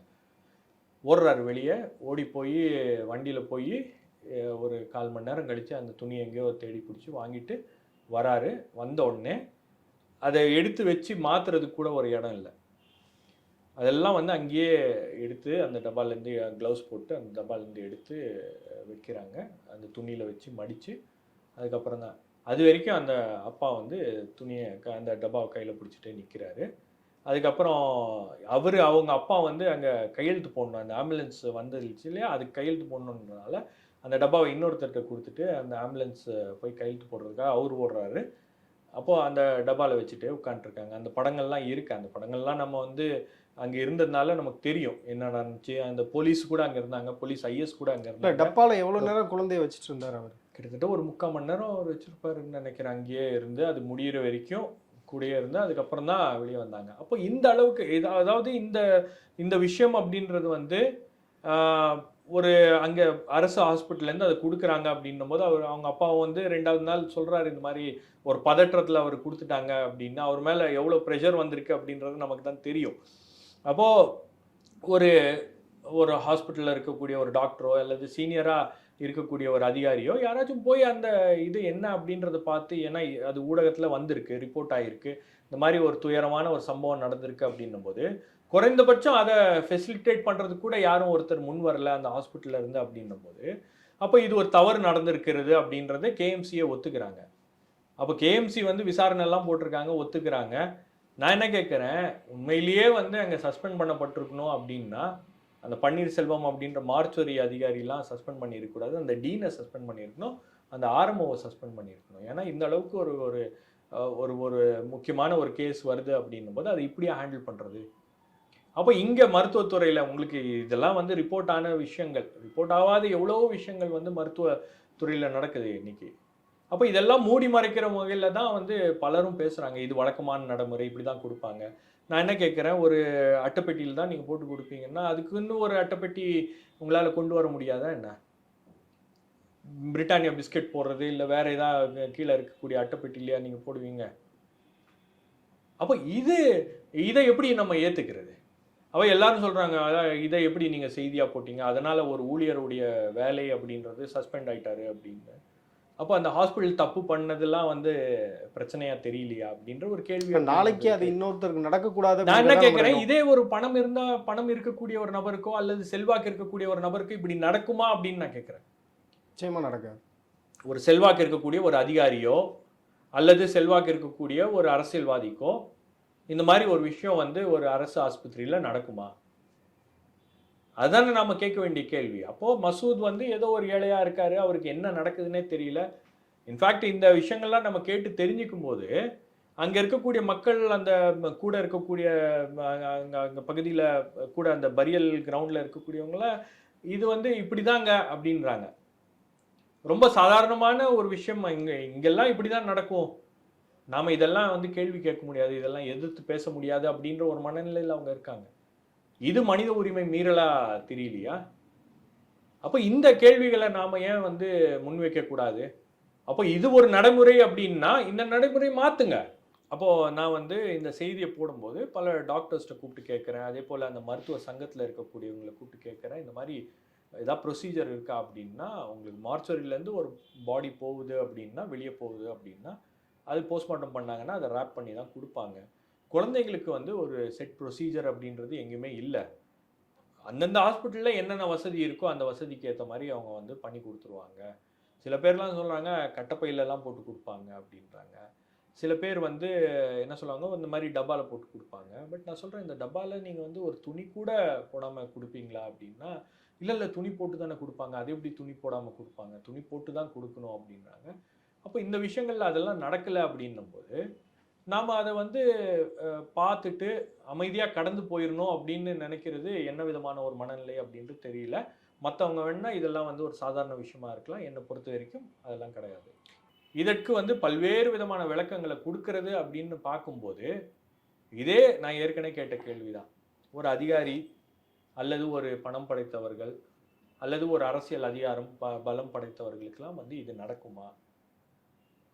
ஓடுறாரு வெளிய. ஓடி போய் வண்டியில போய் ஒரு 1/4 மணி நேரம் கழிச்சு அந்த துணிய எங்கேயோ தேடி பிடிச்சு வாங்கிட்டு வராரு. வந்த உடனே அத எடுத்து வச்சு மாத்துறதுக்கு கூட ஒரு இடம் இல்ல. அதெல்லாம் வந்து அங்கேயே எடுத்து அந்த டப்பாலேருந்து க்ளவுஸ் போட்டு அந்த டப்பாலேருந்து எடுத்து வைக்கிறாங்க. அந்த துணியில வச்சு மடிச்சு, அதுக்கப்புறம் தான் அதுவரைக்கும் அந்த அப்பா வந்து அந்த டப்பாவை கையில பிடிச்சுட்டே நிக்கிறாரு. அதுக்கப்புறம் அவங்க அப்பா வந்து அங்க கையெழுத்து போடணும். அந்த ஆம்புலன்ஸ் வந்துருச்சு இல்லையா? அதுக்கு கையெழுத்து போடணுன்றதுனால, அந்த டப்பாவை இன்னொருத்தர்ட்ட குடுத்துட்டு, அந்த ஆம்புலன்ஸ் போய் கையெழுத்து போடுறதுக்காக அவரு ஓடுறாரு. அப்போ அந்த டப்பால வச்சுட்டே உட்காந்துட்டுருக்காங்க. அந்த படங்கள்லாம் இருக்கு. அந்த படங்கள்லாம் நம்ம வந்து அங்க இருந்ததுனால நமக்கு தெரியும். என்ன நடந்துச்சு. அந்த போலீஸ் கூட அங்க இருந்தாங்க. போலீஸ் ஐஎஸ் கூட அங்க இல்ல இருந்தாங்க. டப்பால எவ்வளவு நேரம் குழந்தைய வச்சுட்டு இருந்தாரு அவரு? கிட்டத்தட்ட ஒரு 3/4 மணி நேரம் அவர் வச்சிருப்பாருன்னு நினைக்கிறேன். அங்கேயே இருந்து அது முடியிற வரைக்கும் கூடயே இருந்து அதுக்கப்புறம் தான் வெளிய வந்தாங்க. அப்போ இந்த அளவுக்கு அதாவது இந்த இந்த விஷயம் அப்படின்றது வந்து ஆ ஒரு அங்க அரசு ஹாஸ்பிட்டல்லேருந்து அத குடுக்குறாங்க அப்படின்னும்போது, அவங்க அப்பா வந்து 2வது நாள் சொல்றாரு, இந்த மாரி ஒரு பதற்றத்தில அவரு குடுத்துட்டாங்க அப்படின்னு. அவர் மேல எவ்வளோ பிரஷர் வந்திருக்கு அப்படின்றது நமக்கு தான் தெரியும். அப்போ ஒரு ஒரு ஹாஸ்பிட்டல்ல இருக்கக்கூடிய ஒரு டாக்டரோ அல்லது சீனியரா இருக்கக்கூடிய ஒரு அதிகாரியோ யாராச்சும் போய் அந்த இது என்ன அப்படின்றத பார்த்து, ஏன்னா அது ஊடகத்துல வந்திருக்கு, ரிப்போர்ட் ஆயிருக்கு. இந்த மாதிரி ஒரு துயரமான ஒரு சம்பவம் நடந்திருக்கு அப்படின்னும்போது, குறைந்தபட்சம் அத ஃபெசிலிட்டேட் பண்றதுக்கு கூட யாரும் ஒருத்தர் முன் வரல அந்த ஹாஸ்பிட்டல்ல இருந்து அப்படின்னும்போது, அப்ப இது ஒரு தவறு நடந்திருக்கிறது அப்படின்றத கேஎம்சியே ஒத்துக்கிறாங்க. அப்ப கேஎம்சி வந்து விசாரணை எல்லாம் போட்டிருக்காங்க, ஒத்துக்கிறாங்க. நான் என்ன கேட்கிறேன், உண்மையிலேயே வந்து அங்க சஸ்பெண்ட் பண்ணப்பட்டிருக்கணும் அப்படின்னா, அந்த பன்னீர்செல்வம் அப்படின்ற மார்ச்சுவரி அதிகாரிலாம் சஸ்பெண்ட் பண்ணியிருக்கக்கூடாது. அந்த டீனை சஸ்பெண்ட் பண்ணியிருக்கணும். அந்த ஆர்எம்ஓவை சஸ்பெண்ட் பண்ணியிருக்கணும். ஏன்னா இந்த அளவுக்கு ஒரு ஒரு ஒரு ஒரு முக்கியமான ஒரு கேஸ் வருது அப்படின்னும்போது அதை இப்படியா ஹேண்டில் பண்ணுறது? அப்போ இங்கே மருத்துவத்துறையில் உங்களுக்கு இதெல்லாம் வந்து ரிப்போர்ட் ஆன விஷயங்கள், ரிப்போர்ட் ஆகாத எவ்வளோ விஷயங்கள் வந்து மருத்துவத்துறையில் நடக்குது இன்னைக்கு. அப்போ இதெல்லாம் மூடி மறைக்கிற வகையில் தான் வந்து பலரும் பேசுகிறாங்க. இது வழக்கமான நடைமுறை, இப்படி தான் கொடுப்பாங்க. நான் என்ன கேட்குறேன், ஒரு அட்டைப்பெட்டியில் தான் நீங்கள் போட்டு கொடுப்பீங்கன்னா, அதுக்குன்னு ஒரு அட்டைப்பெட்டி உங்களால் கொண்டு வர முடியாதா என்ன? பிரிட்டானியா பிஸ்கெட் போடுறது, இல்லை வேற ஏதாவது கீழே இருக்கக்கூடிய அட்டைப்பெட்டிலையா நீங்கள் போடுவீங்க? அப்போ இதை எப்படி நம்ம ஏற்றுக்கிறது? அவ எல்லாரும் சொல்றாங்க, இதை எப்படி நீங்க செய்தியா போட்டீங்க, அதனால ஒரு ஊழியருடைய வேலை அப்படின்றது சஸ்பெண்ட் ஆயிட்டாரு அப்படின்னு. அப்போ அந்த ஹாஸ்பிட்டல் தப்பு பண்ணதெல்லாம் வந்து பிரச்சனையா தெரியலையா அப்படின்ற ஒரு கேள்வி இப்ப வந்து நாளைக்கு அது இருக்கு. இன்னொருத்தருக்கு நடக்கக்கூடாது நான் என்ன அப்படின்றத நம்ம கேட்கிறேன், எண்ணம். இதே ஒரு பணம் இருந்தா, பணம் இருக்கக்கூடிய ஒரு நபருக்கோ அல்லது செல்வாக்கு இருக்கக்கூடிய ஒரு நபருக்கு இப்படி நடக்குமா அப்படின்னு நான் கேட்கிறேன். நிச்சயமா நடக்காது. ஒரு செல்வாக்கு இருக்கக்கூடிய ஒரு அதிகாரியோ அல்லது செல்வாக்கு இருக்கக்கூடிய ஒரு அரசியல்வாதிக்கோ இந்த மாதிரி ஒரு விஷயம் வந்து ஒரு அரசு ஆஸ்பத்திரியில நடக்குமா? அதானே நாம கேட்க வேண்டிய கேள்வி. அப்போ மசூத் வந்து ஏதோ ஒரு ஏழையா இருக்காரு, அவருக்கு என்ன நடக்குதுன்னே தெரியல. இன்ஃபேக்ட் இந்த விஷயங்கள்லாம் நம்ம கேட்டு தெரிஞ்சுக்கும் போது அங்க இருக்கக்கூடிய மக்கள், அந்த கூட இருக்கக்கூடிய அங்க அங்க பகுதியில கூட அந்த பரியல் கிரவுண்ட்ல இருக்கக்கூடியவங்கள இது வந்து இப்படிதாங்க அப்படின்றாங்க. ரொம்ப சாதாரணமான ஒரு விஷயம். இங்கெல்லாம் இப்படிதான் நடக்கும். நாம இதெல்லாம் வந்து கேள்வி கேட்க முடியாது, இதெல்லாம் எதிர்த்து பேச முடியாது அப்படின்ற ஒரு மனநிலையில அவங்க இருக்காங்க. இது மனித உரிமை மீறலா தெரியலையா? அப்ப இந்த கேள்விகளை நாம ஏன் வந்து முன்வைக்க கூடாது? அப்போ இது ஒரு நடைமுறை அப்படின்னா இந்த நடைமுறை மாத்துங்க. அப்போ நான் வந்து இந்த செய்தியை போடும்போது பல டாக்டர்ஸ்ட்ட கூப்பிட்டு கேட்குறேன். அதே போல அந்த மருத்துவ சங்கத்துல இருக்கக்கூடியவங்கள கூப்பிட்டு கேட்குறேன். இந்த மாதிரி ஏதாவது ப்ரொசீஜர் இருக்கா அப்படின்னா, உங்களுக்கு மார்ச்சரியிலேருந்து ஒரு பாடி போகுது அப்படின்னா, வெளியே போகுது அப்படின்னா, அது போஸ்ட்மார்ட்டம் பண்ணாங்கன்னா அதை ரேப் பண்ணி தான் கொடுப்பாங்க. குழந்தைங்களுக்கு வந்து ஒரு செட் ப்ரொசீஜர் அப்படின்றது எங்கேயுமே இல்லை. அந்தந்த ஹாஸ்பிட்டலில் என்னென்ன வசதி இருக்கோ அந்த வசதிக்கு ஏற்ற மாதிரி அவங்க வந்து பண்ணி கொடுத்துருவாங்க. சில பேர்லாம் சொல்கிறாங்க கட்டப்பையிலலாம் போட்டு கொடுப்பாங்க அப்படின்றாங்க. சில பேர் வந்து என்ன சொல்லுவாங்க, இந்த மாதிரி டப்பாவில் போட்டு கொடுப்பாங்க. பட் நான் சொல்கிறேன், இந்த டப்பாவில் நீங்கள் வந்து ஒரு துணி கூட போடாமல் கொடுப்பீங்களா அப்படின்னா, இல்லை துணி போட்டு தானே கொடுப்பாங்க, அது எப்படி துணி போடாமல் கொடுப்பாங்க, துணி போட்டு தான் கொடுக்கணும் அப்படின்றாங்க. அப்போ இந்த விஷயங்கள்ல அதெல்லாம் நடக்கலை அப்படின்னும்போது நாம் அதை வந்து பார்த்துட்டு அமைதியாக கடந்து போயிடணும் அப்படின்னு நினைக்கிறது என்ன விதமான ஒரு மனநிலை அப்படின்ட்டு தெரியல. மற்றவங்க வேணா இதெல்லாம் வந்து ஒரு சாதாரண விஷயமா இருக்கலாம். என்னை பொறுத்த வரைக்கும் அதெல்லாம் கிடையாது. இதற்கு வந்து பல்வேறு விதமான விளக்கங்களை கொடுக்கறது அப்படின்னு பார்க்கும்போது, இதே நான் ஏற்கனவே கேட்ட கேள்விதான். ஒரு அதிகாரி அல்லது ஒரு பணம் படைத்தவர்கள் அல்லது ஒரு அரசியல் அதிகாரம் பலம் படைத்தவர்களுக்கெல்லாம் வந்து இது நடக்குமா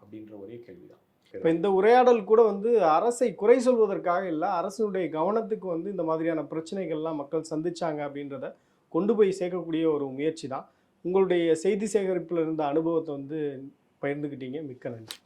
அப்படின்ற ஒரே கேள்விதான். இப்போ இந்த உரையாடல் கூட வந்து அரசை குறை சொல்வதற்காக இல்லை, அரசுடைய கவனத்துக்கு வந்து இந்த மாதிரியான பிரச்சனைகள்லாம் மக்கள் சந்திச்சாங்க அப்படின்றத கொண்டு போய் சேர்க்கக்கூடிய ஒரு முயற்சி தான். உங்களுடைய செய்தி சேகரிப்பில் இருந்த அனுபவத்தை வந்து பகிர்ந்துக்கிட்டீங்க. மிக்க நன்றி.